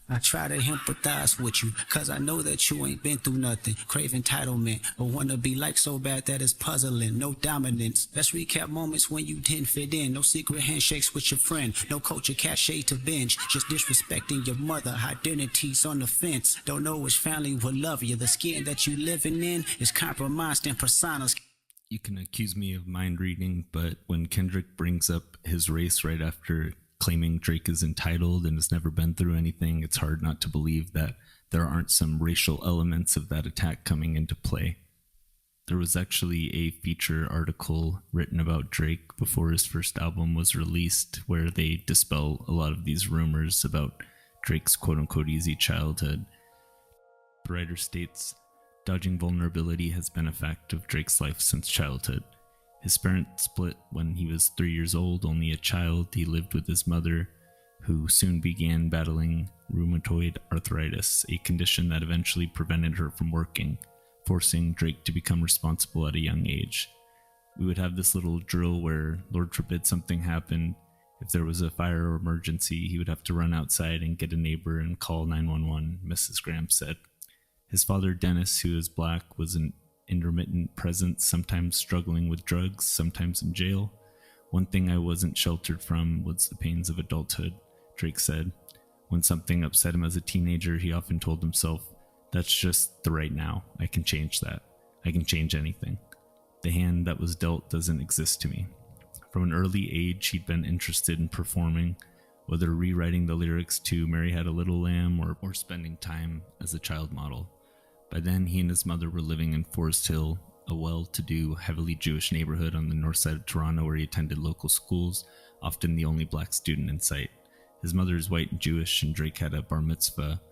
[SPEAKER 23] I try to empathize with you, cause I know that you ain't been through nothing. Crave entitlement, but wanna be like so bad that it's puzzling. No dominance. Let's recap moments when you didn't fit in. No secret handshakes with your friend. No culture cachet to binge. Just disrespecting your mother. Identities on the fence. Don't know which family will love you. The skin that you living in is compromised in personas.
[SPEAKER 5] You can accuse me of mind reading, but when Kendrick brings up his race right after claiming Drake is entitled and has never been through anything, it's hard not to believe that there aren't some racial elements of that attack coming into play. There was actually a feature article written about Drake before his first album was released where they dispel a lot of these rumors about Drake's quote-unquote easy childhood. The writer states, "Dodging vulnerability has been a fact of Drake's life since childhood. His parents split when he was 3 years old. Only a child, he lived with his mother, who soon began battling rheumatoid arthritis, a condition that eventually prevented her from working, forcing Drake to become responsible at a young age. We would have this little drill where, Lord forbid something happened, if there was a fire or emergency, he would have to run outside and get a neighbor and call 911, Mrs. Graham said. His father, Dennis, who is black, was an intermittent presence, sometimes struggling with drugs, sometimes in jail. One thing I wasn't sheltered from was the pains of adulthood," Drake said. When something upset him as a teenager, he often told himself, "That's just the right now. I can change that. I can change anything. The hand that was dealt doesn't exist to me." From an early age, he'd been interested in performing, whether rewriting the lyrics to Mary Had a Little Lamb or spending time as a child model. By then, he and his mother were living in Forest Hill, a well-to-do, heavily Jewish neighborhood on the north side of Toronto where he attended local schools, often the only black student in sight. His mother is white and Jewish, and Drake had a bar mitzvah.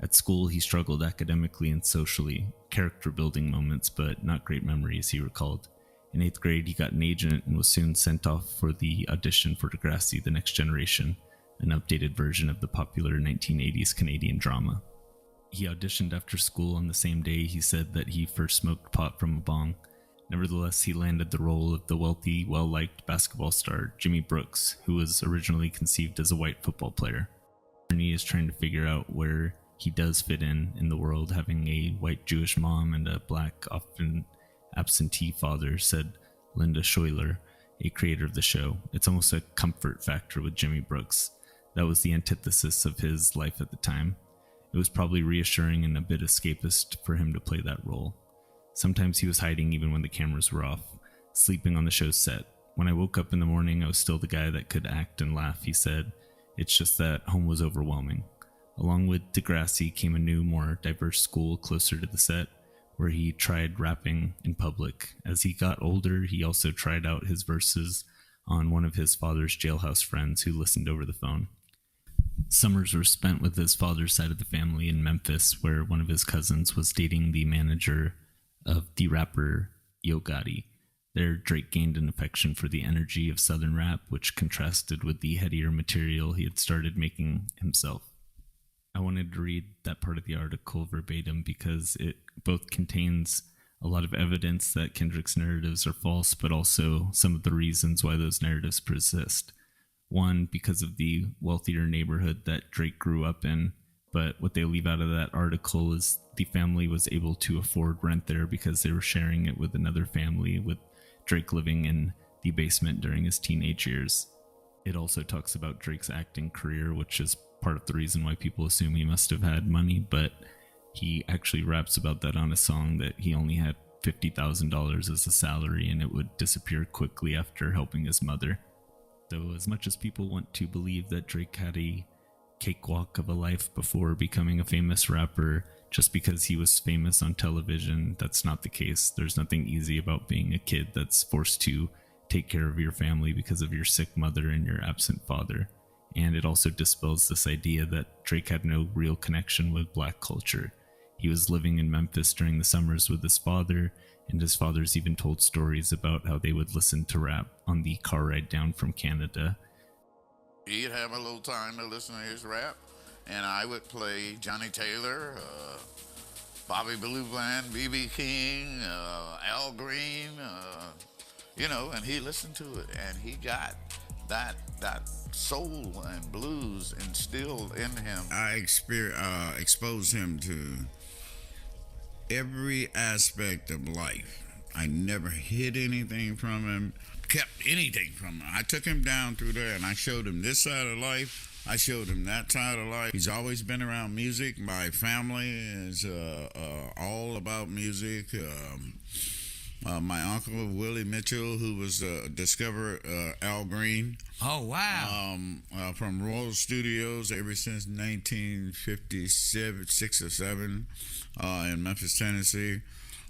[SPEAKER 5] At school, he struggled academically and socially, character-building moments, but not great memories, he recalled. In 8th grade, he got an agent and was soon sent off for the audition for Degrassi: The Next Generation, an updated version of the popular 1980s Canadian drama. He auditioned after school on the same day he said that he first smoked pot from a bong. Nevertheless, he landed the role of the wealthy, well-liked basketball star Jimmy Brooks, who was originally conceived as a white football player. Ernie is trying to figure out where he does fit in the world, having a white Jewish mom and a black, often absentee father, said Linda Schuyler, a creator of the show. It's almost a comfort factor with Jimmy Brooks. That was the antithesis of his life at the time. It was probably reassuring and a bit escapist for him to play that role. Sometimes he was hiding even when the cameras were off, sleeping on the show's set. "When I woke up in the morning, I was still the guy that could act and laugh," he said. "It's just that home was overwhelming." Along with Degrassi came a new, more diverse school closer to the set, where he tried rapping in public. As he got older, he also tried out his verses on one of his father's jailhouse friends who listened over the phone. Summers were spent with his father's side of the family in Memphis, where one of his cousins was dating the manager of the rapper Yo Gotti. There, Drake gained an affection for the energy of Southern rap, which contrasted with the headier material he had started making himself. I wanted to read that part of the article verbatim because it both contains a lot of evidence that Kendrick's narratives are false, but also some of the reasons why those narratives persist. One, because of the wealthier neighborhood that Drake grew up in, but what they leave out of that article is the family was able to afford rent there because they were sharing it with another family, with Drake living in the basement during his teenage years. It also talks about Drake's acting career, which is part of the reason why people assume he must have had money, but he actually raps about that on a song that he only had $50,000 as a salary and it would disappear quickly after helping his mother. Though as much as people want to believe that Drake had a cakewalk of a life before becoming a famous rapper, just because he was famous on television, that's not the case. There's nothing easy about being a kid that's forced to take care of your family because of your sick mother and your absent father. And it also dispels this idea that Drake had no real connection with black culture. He was living in Memphis during the summers with his father, and his father's even told stories about how they would listen to rap on the car ride down from Canada.
[SPEAKER 8] He'd have a little time to listen to his rap, and I would play Johnny Taylor, Bobby Blue Bland, B.B. King, Al Green, and he listened to it, and he got that soul and blues instilled in him.
[SPEAKER 9] I exposed him to every aspect of life. I never hid anything from him, kept anything from him. I took him down through there and I showed him this side of life. I showed him that side of life. He's always been around music. My family is all about music. My uncle, Willie Mitchell, who was discovered Al Green.
[SPEAKER 11] Oh, wow.
[SPEAKER 9] From Royal Studios ever since 1957, 6 or 7 in Memphis, Tennessee.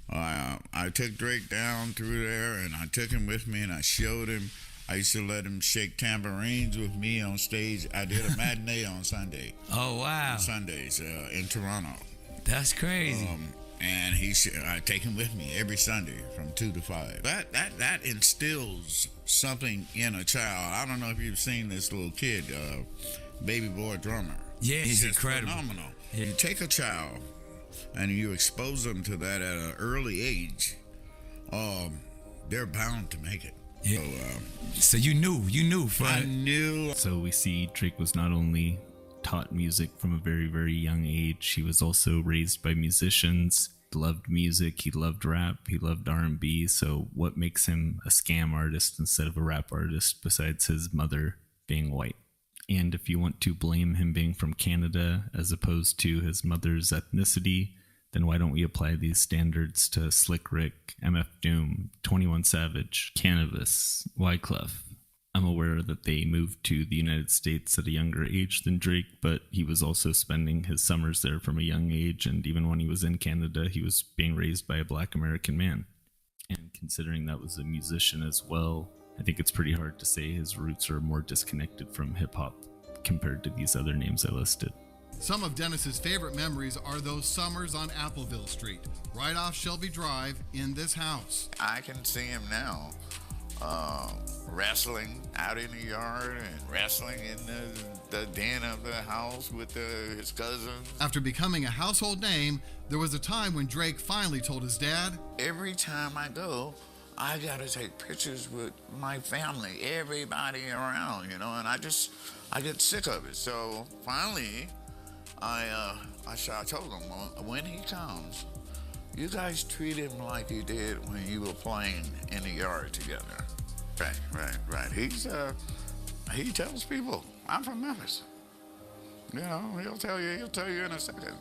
[SPEAKER 9] I took Drake down through there, and I took him with me, and I showed him. I used to let him shake tambourines with me on stage. I did a matinee on Sunday.
[SPEAKER 11] Oh, wow.
[SPEAKER 9] On Sundays in Toronto.
[SPEAKER 11] That's crazy.
[SPEAKER 9] And I take him with me every Sunday from 2 to 5. That instills something in a child. I don't know if you've seen this little kid, Baby Boy Drummer.
[SPEAKER 11] Yeah, he's incredible.
[SPEAKER 9] Phenomenal.
[SPEAKER 11] Yeah.
[SPEAKER 9] You take a child and you expose them to that at an early age, they're bound to make it.
[SPEAKER 11] Yeah. So you knew.
[SPEAKER 9] I knew.
[SPEAKER 5] So we see Drake was not only taught music from a very, very young age, he was also raised by musicians. He loved music, he loved rap, he loved R&B. So what makes him a scam artist instead of a rap artist besides his mother being white? And if you want to blame him being from Canada as opposed to his mother's ethnicity, then why don't we apply these standards to Slick Rick, MF Doom, 21 Savage, Cannabis, Wyclef? I'm aware that they moved to the United States at a younger age than Drake, but he was also spending his summers there from a young age, and even when he was in Canada, he was being raised by a black American man. And considering that was a musician as well, I think it's pretty hard to say his roots are more disconnected from hip-hop compared to these other names I listed.
[SPEAKER 14] Some of Dennis's favorite memories are those summers on Appleville Street, right off Shelby Drive in this house.
[SPEAKER 8] I can see him now. Wrestling out in the yard and wrestling in the den of the house with his cousins.
[SPEAKER 14] After becoming a household name, there was a time when Drake finally told his dad,
[SPEAKER 8] "Every time I go, I gotta take pictures with my family, everybody around, and I get sick of it." So finally, I told him, when he comes, you guys treat him like you did when you were playing in the yard together. Right. He tells people, I'm from Memphis. He'll tell you in a second.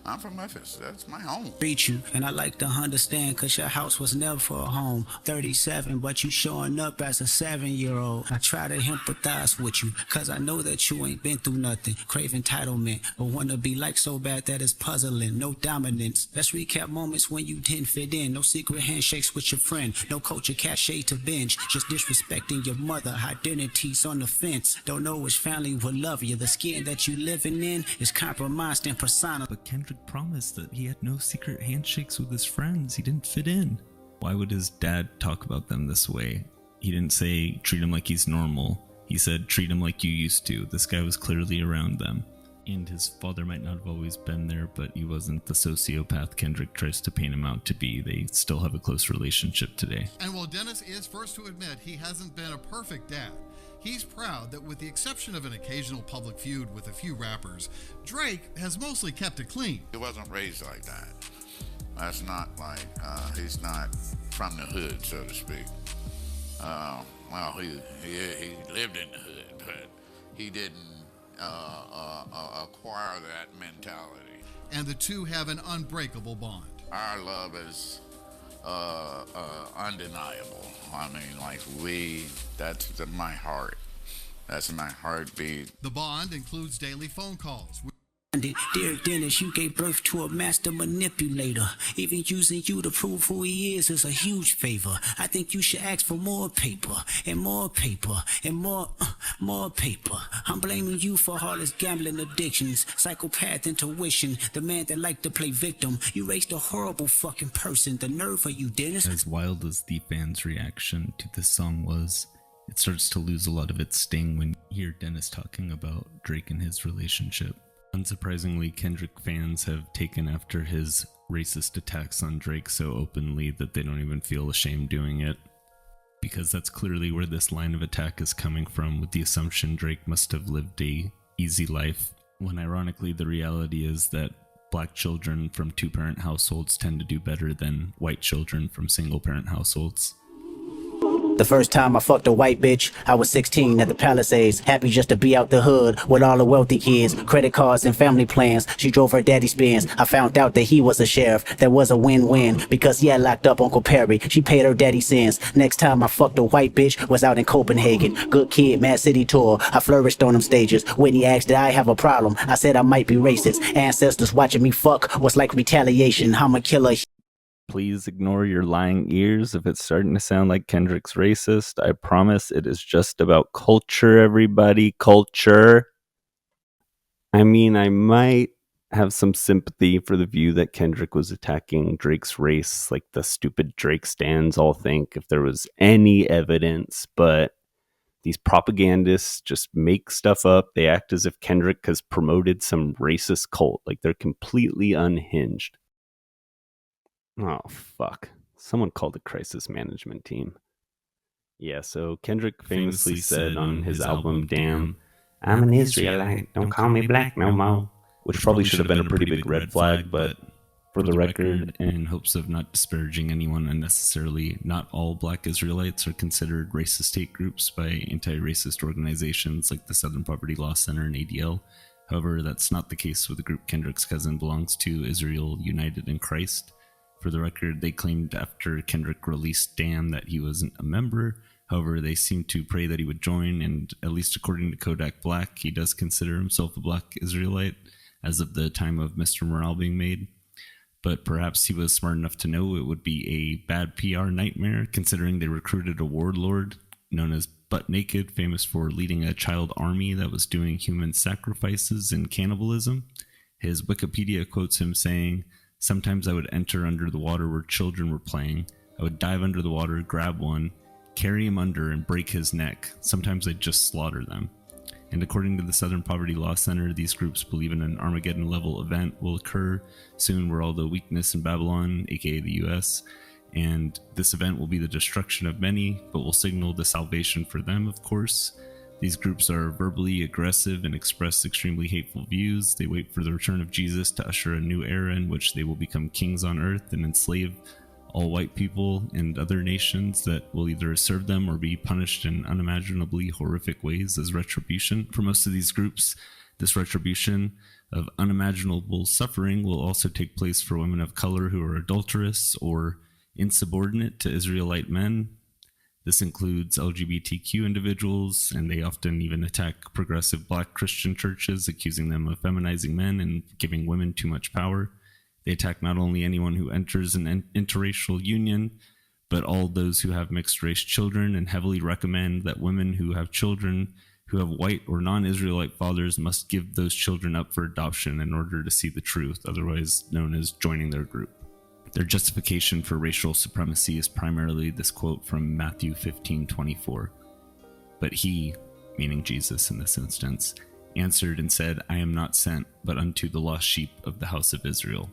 [SPEAKER 8] I'm from Memphis. That's my home.
[SPEAKER 23] Beat you, and I like to understand, cause your house was never a home. 37, but you showing up as a 7-year-old. I try to empathize with you, cause I know that you ain't been through nothing. Crave entitlement, or wanna be like so bad that it's puzzling. No dominance. Let's recap moments when you didn't fit in. No secret handshakes with your friend. No culture cachet to binge. Just disrespecting your mother. Identities on the fence. Don't know which family will love you. The skin that you living in is compromised and persona.
[SPEAKER 5] But Kendrick promised that he had no secret handshakes with his friends. He didn't fit in. Why would his dad talk about them this way? He didn't say treat him like he's normal. He said treat him like you used to. This guy was clearly around them. And his father might not have always been there, but he wasn't the sociopath Kendrick tries to paint him out to be. They still have a close relationship today.
[SPEAKER 14] And while Dennis is first to admit he hasn't been a perfect dad, he's proud that with the exception of an occasional public feud with a few rappers, Drake has mostly kept it clean.
[SPEAKER 8] He wasn't raised like that. That's not like, he's not from the hood, so to speak. He lived in the hood. childhood, he didn't acquire that mentality.
[SPEAKER 14] And the two have an unbreakable bond.
[SPEAKER 8] Our love is undeniable. I mean, like that's my heart. That's my heartbeat.
[SPEAKER 14] The bond includes daily phone calls.
[SPEAKER 23] Dear Dennis, you gave birth to a master manipulator. Even using you to prove who he is a huge favor. I think you should ask for more paper and more paper and more paper. I'm blaming you for heartless gambling addictions, psychopath intuition, the man that liked to play victim. You raised a horrible fucking person. The nerve of you, Dennis.
[SPEAKER 5] As wild as the fans' reaction to this song was, it starts to lose a lot of its sting when you hear Dennis talking about Drake and his relationship. Unsurprisingly, Kendrick fans have taken after his racist attacks on Drake so openly that they don't even feel ashamed doing it. Because that's clearly where this line of attack is coming from, with the assumption Drake must have lived a easy life, when ironically the reality is that black children from two-parent households tend to do better than white children from single-parent households.
[SPEAKER 23] The first time I fucked a white bitch, I was 16 at the Palisades, happy just to be out the hood with all the wealthy kids, credit cards and family plans. She drove her daddy's Benz. I found out that he was a sheriff. That was a win-win because he had locked up Uncle Perry. She paid her daddy's sins. Next time I fucked a white bitch was out in Copenhagen. Good kid, Mad City tour. I flourished on them stages. Whitney asked did I have a problem. I said I might be racist. Ancestors watching me fuck was like retaliation. I'm a killer.
[SPEAKER 5] Please ignore your lying ears if it's starting to sound like Kendrick's racist. I promise it is just about culture, everybody. Culture. I mean, I might have some sympathy for the view that Kendrick was attacking Drake's race, like the stupid Drake stans all think, if there was any evidence, but these propagandists just make stuff up. They act as if Kendrick has promoted some racist cult, like they're completely unhinged. Oh, fuck. Someone called the crisis management team. Yeah, so Kendrick famously said on his album, Damn, I'm an Israelite, don't call me black no more. Which probably should have been a pretty big red flag, but for the record, in hopes of not disparaging anyone unnecessarily, not all black Israelites are considered racist hate groups by anti-racist organizations like the Southern Poverty Law Center and ADL. However, that's not the case with the group Kendrick's cousin belongs to, Israel United in Christ. For the record, they claimed after Kendrick released Damn that he wasn't a member. However, they seemed to pray that he would join, and at least according to Kodak Black, he does consider himself a black Israelite as of the time of Mr. Morale being made. But perhaps he was smart enough to know it would be a bad PR nightmare, considering they recruited a warlord known as Butt Naked, famous for leading a child army that was doing human sacrifices and cannibalism. His Wikipedia quotes him saying, "Sometimes I would enter under the water where children were playing. I would dive under the water, grab one, carry him under, and break his neck. Sometimes I'd just slaughter them." And according to the Southern Poverty Law Center, these groups believe in an Armageddon-level event will occur soon where all the weakness in Babylon, aka the US, and this event will be the destruction of many, but will signal the salvation for them, of course. These groups are verbally aggressive and express extremely hateful views. They wait for the return of Jesus to usher a new era in which they will become kings on earth and enslave all white people and other nations that will either serve them or be punished in unimaginably horrific ways as retribution. For most of these groups, this retribution of unimaginable suffering will also take place for women of color who are adulterous or insubordinate to Israelite men. This includes LGBTQ individuals, and they often even attack progressive black Christian churches, accusing them of feminizing men and giving women too much power. They attack not only anyone who enters an interracial union, but all those who have mixed-race children, and heavily recommend that women who have children who have white or non-Israelite fathers must give those children up for adoption in order to see the truth, otherwise known as joining their group. Their justification for racial supremacy is primarily this quote from Matthew 15:24. "But he," meaning Jesus in this instance, "answered and said, I am not sent, but unto the lost sheep of the house of Israel."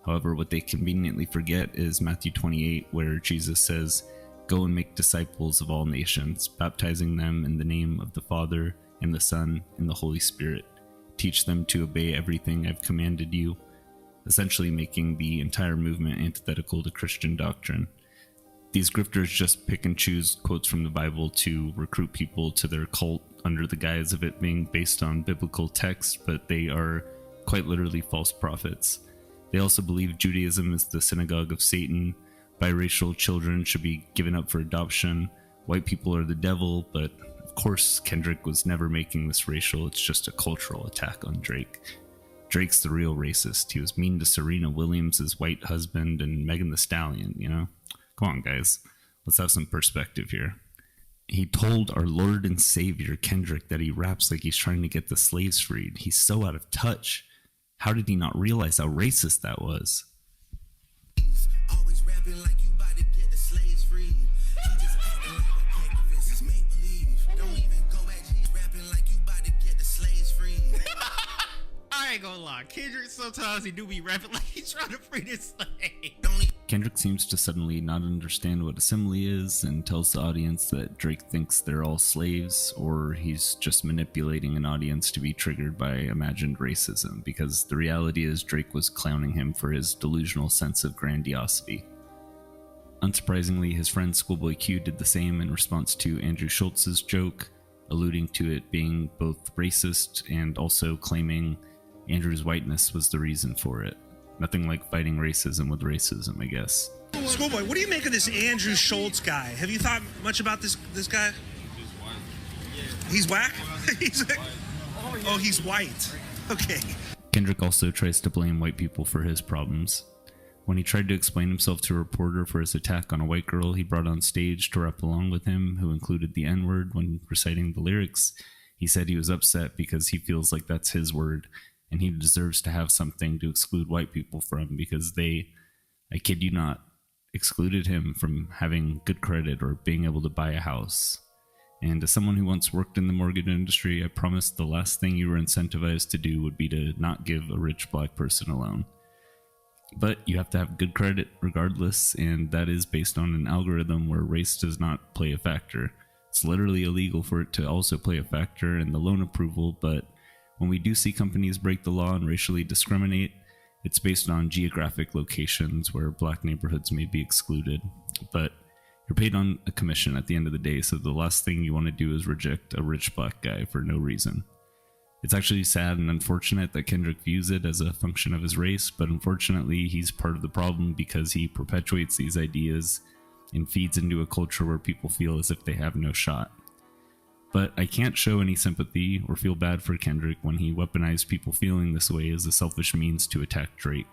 [SPEAKER 5] However, what they conveniently forget is Matthew 28, where Jesus says, "Go and make disciples of all nations, baptizing them in the name of the Father, and the Son, and the Holy Spirit. Teach them to obey everything I've commanded you," essentially making the entire movement antithetical to Christian doctrine. These grifters just pick and choose quotes from the Bible to recruit people to their cult under the guise of it being based on biblical text, but they are quite literally false prophets. They also believe Judaism is the synagogue of Satan, biracial children should be given up for adoption, white people are the devil, but of course Kendrick was never making this racial, it's just a cultural attack on Drake. Drake's the real racist. He was mean to Serena Williams' white husband and Megan Thee Stallion, you know? Come on, guys. Let's have some perspective here. He told our Lord and Savior, Kendrick, that he raps like he's trying to get the slaves freed. He's so out of touch. How did he not realize how racist that was?
[SPEAKER 25] Always rapping like you about to get the slaves freed. You just acting like an activist. It's make believe. Don't even go at G. Rapping like you about to get the slaves freed.
[SPEAKER 12] I ain't gonna lie. Kendrick sometimes he do be rapping like he's trying to free this slave.
[SPEAKER 5] Kendrick seems to suddenly not understand what a simile is and tells the audience that Drake thinks they're all slaves, or he's just manipulating an audience to be triggered by imagined racism, because the reality is Drake was clowning him for his delusional sense of grandiosity. Unsurprisingly, his friend Schoolboy Q did the same in response to Andrew Schultz's joke, alluding to it being both racist and also claiming Andrew's whiteness was the reason for it. Nothing like fighting racism with racism, I guess.
[SPEAKER 15] Schoolboy, what do you make of this Andrew Schultz guy? Have you thought much about this guy? He's whack? He's oh, he's white. Okay.
[SPEAKER 5] Kendrick also tries to blame white people for his problems. When he tried to explain himself to a reporter for his attack on a white girl he brought on stage to rap along with him, who included the N-word when reciting the lyrics, he said he was upset because he feels like that's his word, and he deserves to have something to exclude white people from because they, I kid you not, excluded him from having good credit or being able to buy a house. And as someone who once worked in the mortgage industry, I promised the last thing you were incentivized to do would be to not give a rich black person a loan. But you have to have good credit regardless, and that is based on an algorithm where race does not play a factor. It's literally illegal for it to also play a factor in the loan approval, but when we do see companies break the law and racially discriminate, it's based on geographic locations where black neighborhoods may be excluded. But you're paid on a commission at the end of the day, so the last thing you want to do is reject a rich black guy for no reason. It's actually sad and unfortunate that Kendrick views it as a function of his race, but unfortunately he's part of the problem because he perpetuates these ideas and feeds into a culture where people feel as if they have no shot. But I can't show any sympathy or feel bad for Kendrick when he weaponized people feeling this way as a selfish means to attack Drake.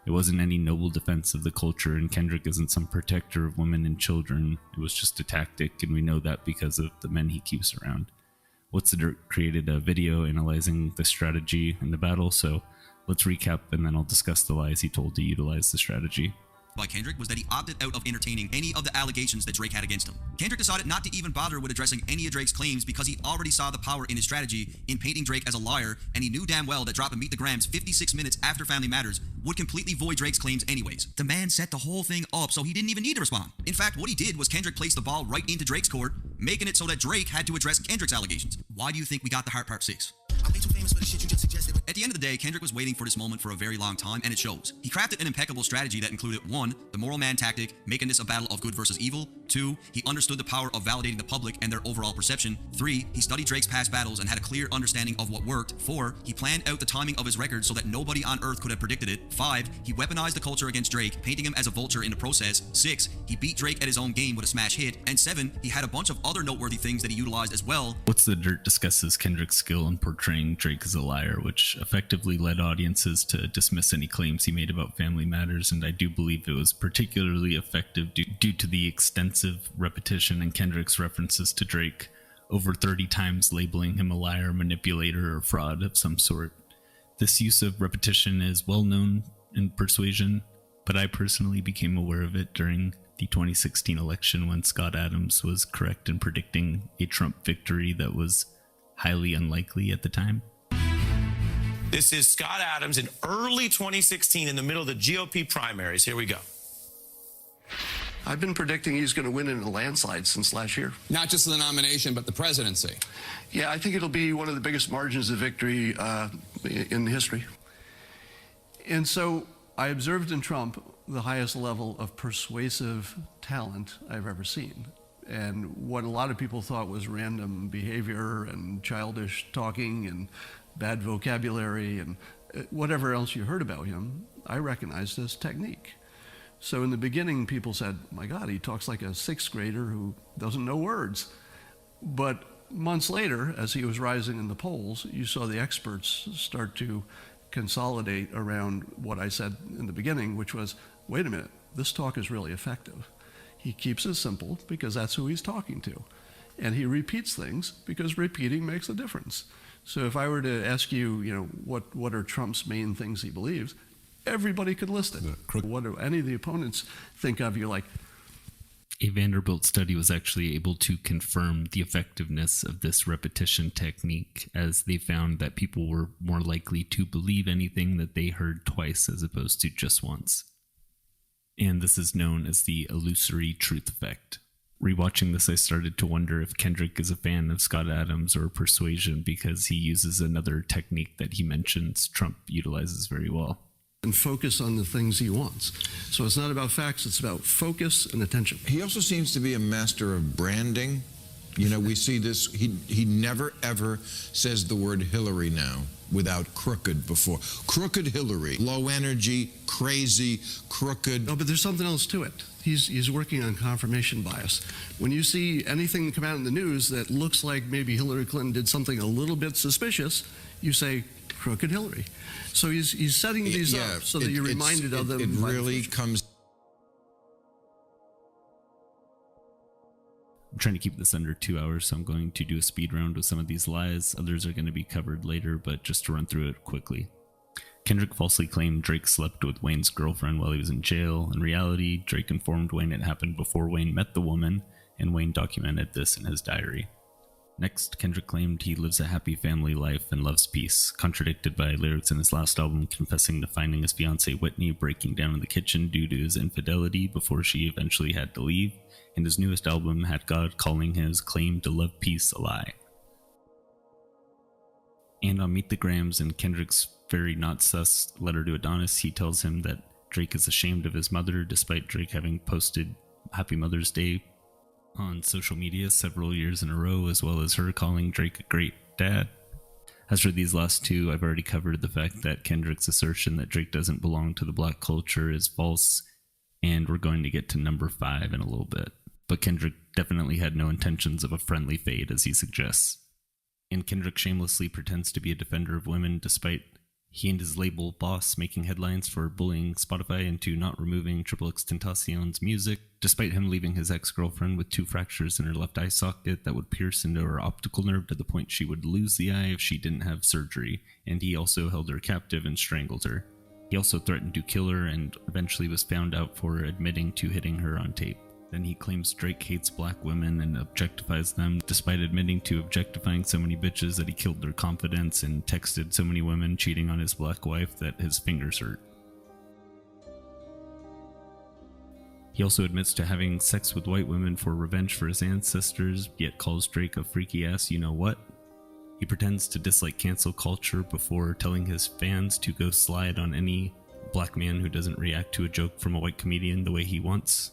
[SPEAKER 5] It wasn't any noble defense of the culture, and Kendrick isn't some protector of women and children. It was just a tactic, and we know that because of the men he keeps around. What's the Dirt created a video analyzing the strategy in the battle, so let's recap and then I'll discuss the lies he told to utilize the strategy.
[SPEAKER 16] By Kendrick was that he opted out of entertaining any of the allegations that Drake had against him. Kendrick decided not to even bother with addressing any of Drake's claims because he already saw the power in his strategy in painting Drake as a liar, and he knew damn well that dropping Meet the Grams 56 minutes after Family Matters would completely void Drake's claims anyways. The man set the whole thing up so he didn't even need to respond. In fact, what he did was Kendrick placed the ball right into Drake's court, making it so that Drake had to address Kendrick's allegations. Why do you think we got the Heart Part 6? I'm way too famous for the shit you just suggested. At the end of the day, Kendrick was waiting for this moment for a very long time, and it shows. He crafted an impeccable strategy that included 1, the moral man tactic, making this a battle of good versus evil. 2, he understood the power of validating the public and their overall perception. 3, he studied Drake's past battles and had a clear understanding of what worked. 4, he planned out the timing of his record so that nobody on earth could have predicted it. 5, he weaponized the culture against Drake, painting him as a vulture in the process. 6, he beat Drake at his own game with a smash hit. And 7, he had a bunch of other noteworthy things that he utilized as well.
[SPEAKER 5] What's the Dirt discusses Kendrick's skill in portraying Drake as a liar, which effectively led audiences to dismiss any claims he made about Family Matters, and I do believe it was particularly effective due to the extensive repetition in Kendrick's references to Drake, over 30 times labeling him a liar, manipulator, or fraud of some sort. This use of repetition is well known in persuasion, but I personally became aware of it during the 2016 election when Scott Adams was correct in predicting a Trump victory that was highly unlikely at the time.
[SPEAKER 17] This is Scott Adams in early 2016 in the middle of the GOP primaries. Here we go.
[SPEAKER 19] I've been predicting he's going to win in a landslide since last year.
[SPEAKER 20] Not just the nomination, but the presidency.
[SPEAKER 19] Yeah, I think it'll be one of the biggest margins of victory in history.
[SPEAKER 22] And so I observed in Trump the highest level of persuasive talent I've ever seen. And what a lot of people thought was random behavior and childish talking and bad vocabulary and whatever else you heard about him, I recognized as technique. So in the beginning, people said, my God, he talks like a sixth grader who doesn't know words. But months later, as he was rising in the polls, you saw the experts start to consolidate around what I said in the beginning, which was, wait a minute, this talk is really effective. He keeps it simple because that's who he's talking to. And he repeats things because repeating makes a difference. So if I were to ask you, what are Trump's main things he believes, everybody could list it. What do any of the opponents think of? You're like,
[SPEAKER 5] a Vanderbilt study was actually able to confirm the effectiveness of this repetition technique, as they found that people were more likely to believe anything that they heard twice as opposed to just once. And this is known as the illusory truth effect. Rewatching this, I started to wonder if Kendrick is a fan of Scott Adams or Persuasion, because he uses another technique that he mentions Trump utilizes very well.
[SPEAKER 22] And focus on the things he wants. So it's not about facts, it's about focus and attention.
[SPEAKER 2] He also seems to be a master of branding. We see this, he never ever says the word Hillary now without crooked before. Crooked Hillary, low energy, crazy, crooked.
[SPEAKER 22] No, but there's something else to it. He's working on confirmation bias. When you see anything come out in the news that looks like maybe Hillary Clinton did something a little bit suspicious, you say, crooked Hillary. So he's setting these up so that you're reminded of them.
[SPEAKER 2] It really comes.
[SPEAKER 5] I'm trying to keep this under 2 hours, so I'm going to do a speed round with some of these lies. Others are going to be covered later, but just to run through it quickly. Kendrick falsely claimed Drake slept with Wayne's girlfriend while he was in jail. In reality, Drake informed Wayne it happened before Wayne met the woman, and Wayne documented this in his diary. Next, Kendrick claimed he lives a happy family life and loves peace, contradicted by lyrics in his last album confessing to finding his fiancée Whitney breaking down in the kitchen due to his infidelity before she eventually had to leave, and his newest album had God calling his claim to love peace a lie. And on Meet the Grams, in Kendrick's very not sus letter to Adonis, he tells him that Drake is ashamed of his mother, despite Drake having posted Happy Mother's Day on social media several years in a row, as well as her calling Drake a great dad. As for these last two, I've already covered the fact that Kendrick's assertion that Drake doesn't belong to the black culture is false, and we're going to get to number 5 in a little bit. But Kendrick definitely had no intentions of a friendly fade, as he suggests. And Kendrick shamelessly pretends to be a defender of women, despite he and his label boss making headlines for bullying Spotify into not removing XXXTentacion's music, despite him leaving his ex-girlfriend with 2 fractures in her left eye socket that would pierce into her optical nerve to the point she would lose the eye if she didn't have surgery, and he also held her captive and strangled her. He also threatened to kill her and eventually was found out for admitting to hitting her on tape. Then he claims Drake hates black women and objectifies them, despite admitting to objectifying so many bitches that he killed their confidence and texted so many women cheating on his black wife that his fingers hurt. He also admits to having sex with white women for revenge for his ancestors, yet calls Drake a freaky ass you-know-what. He pretends to dislike cancel culture before telling his fans to go slide on any black man who doesn't react to a joke from a white comedian the way he wants.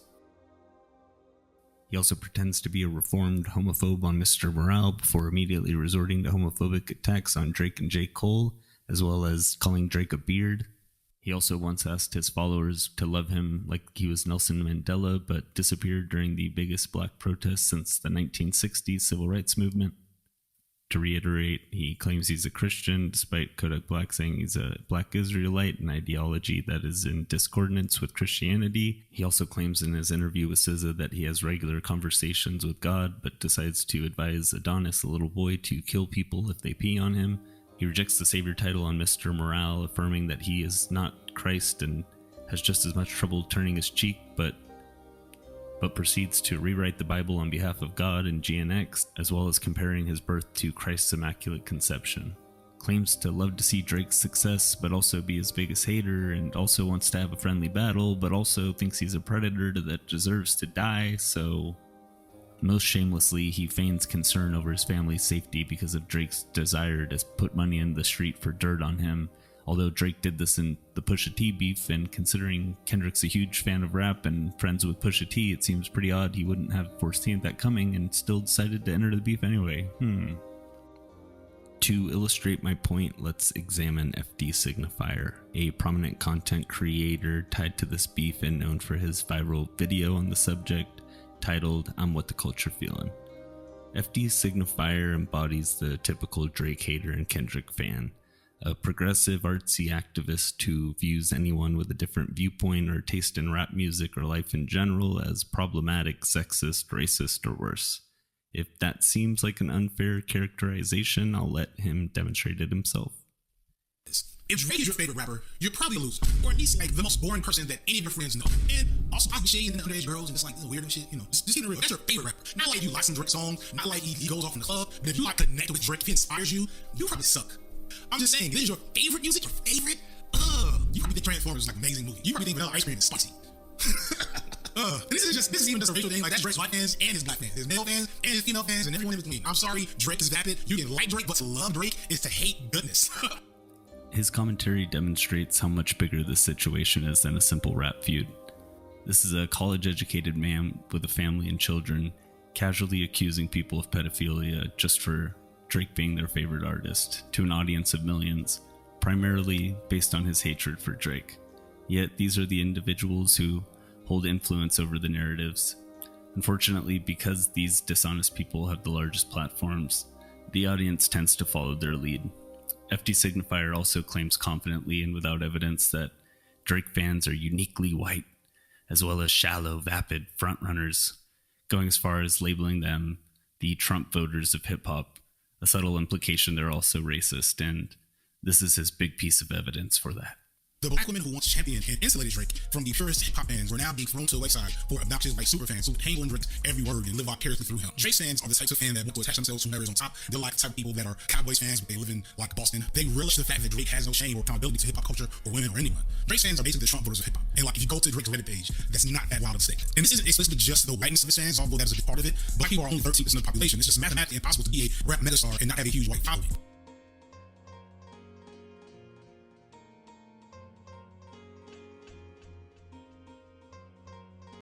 [SPEAKER 5] He also pretends to be a reformed homophobe on Mr. Morale before immediately resorting to homophobic attacks on Drake and J. Cole, as well as calling Drake a beard. He also once asked his followers to love him like he was Nelson Mandela, but disappeared during the biggest black protest since the 1960s civil rights movement. To reiterate, he claims he's a Christian, despite Kodak Black saying he's a black Israelite, an ideology that is in discordance with Christianity. He also claims in his interview with SZA that he has regular conversations with God, but decides to advise Adonis, a little boy, to kill people if they pee on him. He rejects the savior title on Mr. Morale, affirming that he is not Christ and has just as much trouble turning his cheek, but proceeds to rewrite the Bible on behalf of God and GNX, as well as comparing his birth to Christ's Immaculate Conception. Claims to love to see Drake's success, but also be his biggest hater, and also wants to have a friendly battle, but also thinks he's a predator that deserves to die, so most shamelessly, he feigns concern over his family's safety because of Drake's desire to put money in the street for dirt on him, Although Drake did this in the Pusha T beef, and considering Kendrick's a huge fan of rap and friends with Pusha T, it seems pretty odd he wouldn't have foreseen that coming and still decided to enter the beef anyway. To illustrate my point, let's examine FD Signifier, a prominent content creator tied to this beef and known for his viral video on the subject titled "I'm What the Culture Feelin'." FD Signifier embodies the typical Drake hater and Kendrick fan, a progressive artsy activist who views anyone with a different viewpoint or taste in rap music or life in general as problematic, sexist, racist, or worse. If that seems like an unfair characterization, I'll let him demonstrate it himself.
[SPEAKER 3] If Drake is your favorite rapper, you're probably a loser, or at least like the most boring person that any of your friends know. And also possibly shady and underage girls and just like weird and shit. Just keep it real. That's your favorite rapper. Not like you like some Drake songs, not like he goes off in the club. But if you like connect with Drake, if he inspires you, you probably suck. I'm just saying, this is your favorite music, your favorite. You probably think Transformers is like an amazing movie. You probably think Vanilla Ice Cream is spicy. This is even just a racial thing. Like that's Drake's white fans and his black fans, his male fans and his female fans, and everyone in between. I'm sorry, Drake is vapid. You can like Drake, but to love Drake is to hate goodness.
[SPEAKER 5] His commentary demonstrates how much bigger this situation is than a simple rap feud. This is a college-educated man with a family and children casually accusing people of pedophilia just for Drake being their favorite artist to an audience of millions, primarily based on his hatred for Drake. Yet these are the individuals who hold influence over the narratives. Unfortunately, because these dishonest people have the largest platforms, the audience tends to follow their lead. FD Signifier also claims confidently and without evidence that Drake fans are uniquely white, as well as shallow, vapid frontrunners, going as far as labeling them the Trump voters of hip-hop, a subtle implication they're also racist, and this is his big piece of evidence for that.
[SPEAKER 3] The black women who once championed and insulated Drake from the purest hip-hop fans were now being thrown to the wayside for obnoxious white super fans who tangle in Drake's every word and live vicariously through him. Drake fans are the types of fans that want to attach themselves to whoever is on top. They're like the type of people that are Cowboys fans, but they live in like Boston. They relish the fact that Drake has no shame or accountability to hip-hop culture or women or anyone. Drake fans are basically the Trump voters of hip-hop. And like if you go to Drake's Reddit page, that's not that wild of a statement. And this isn't explicitly just the whiteness of his fans, although that is a big part of it. Black people are only 13% of the population. It's just mathematically impossible to be a rap megastar and not have a huge white following.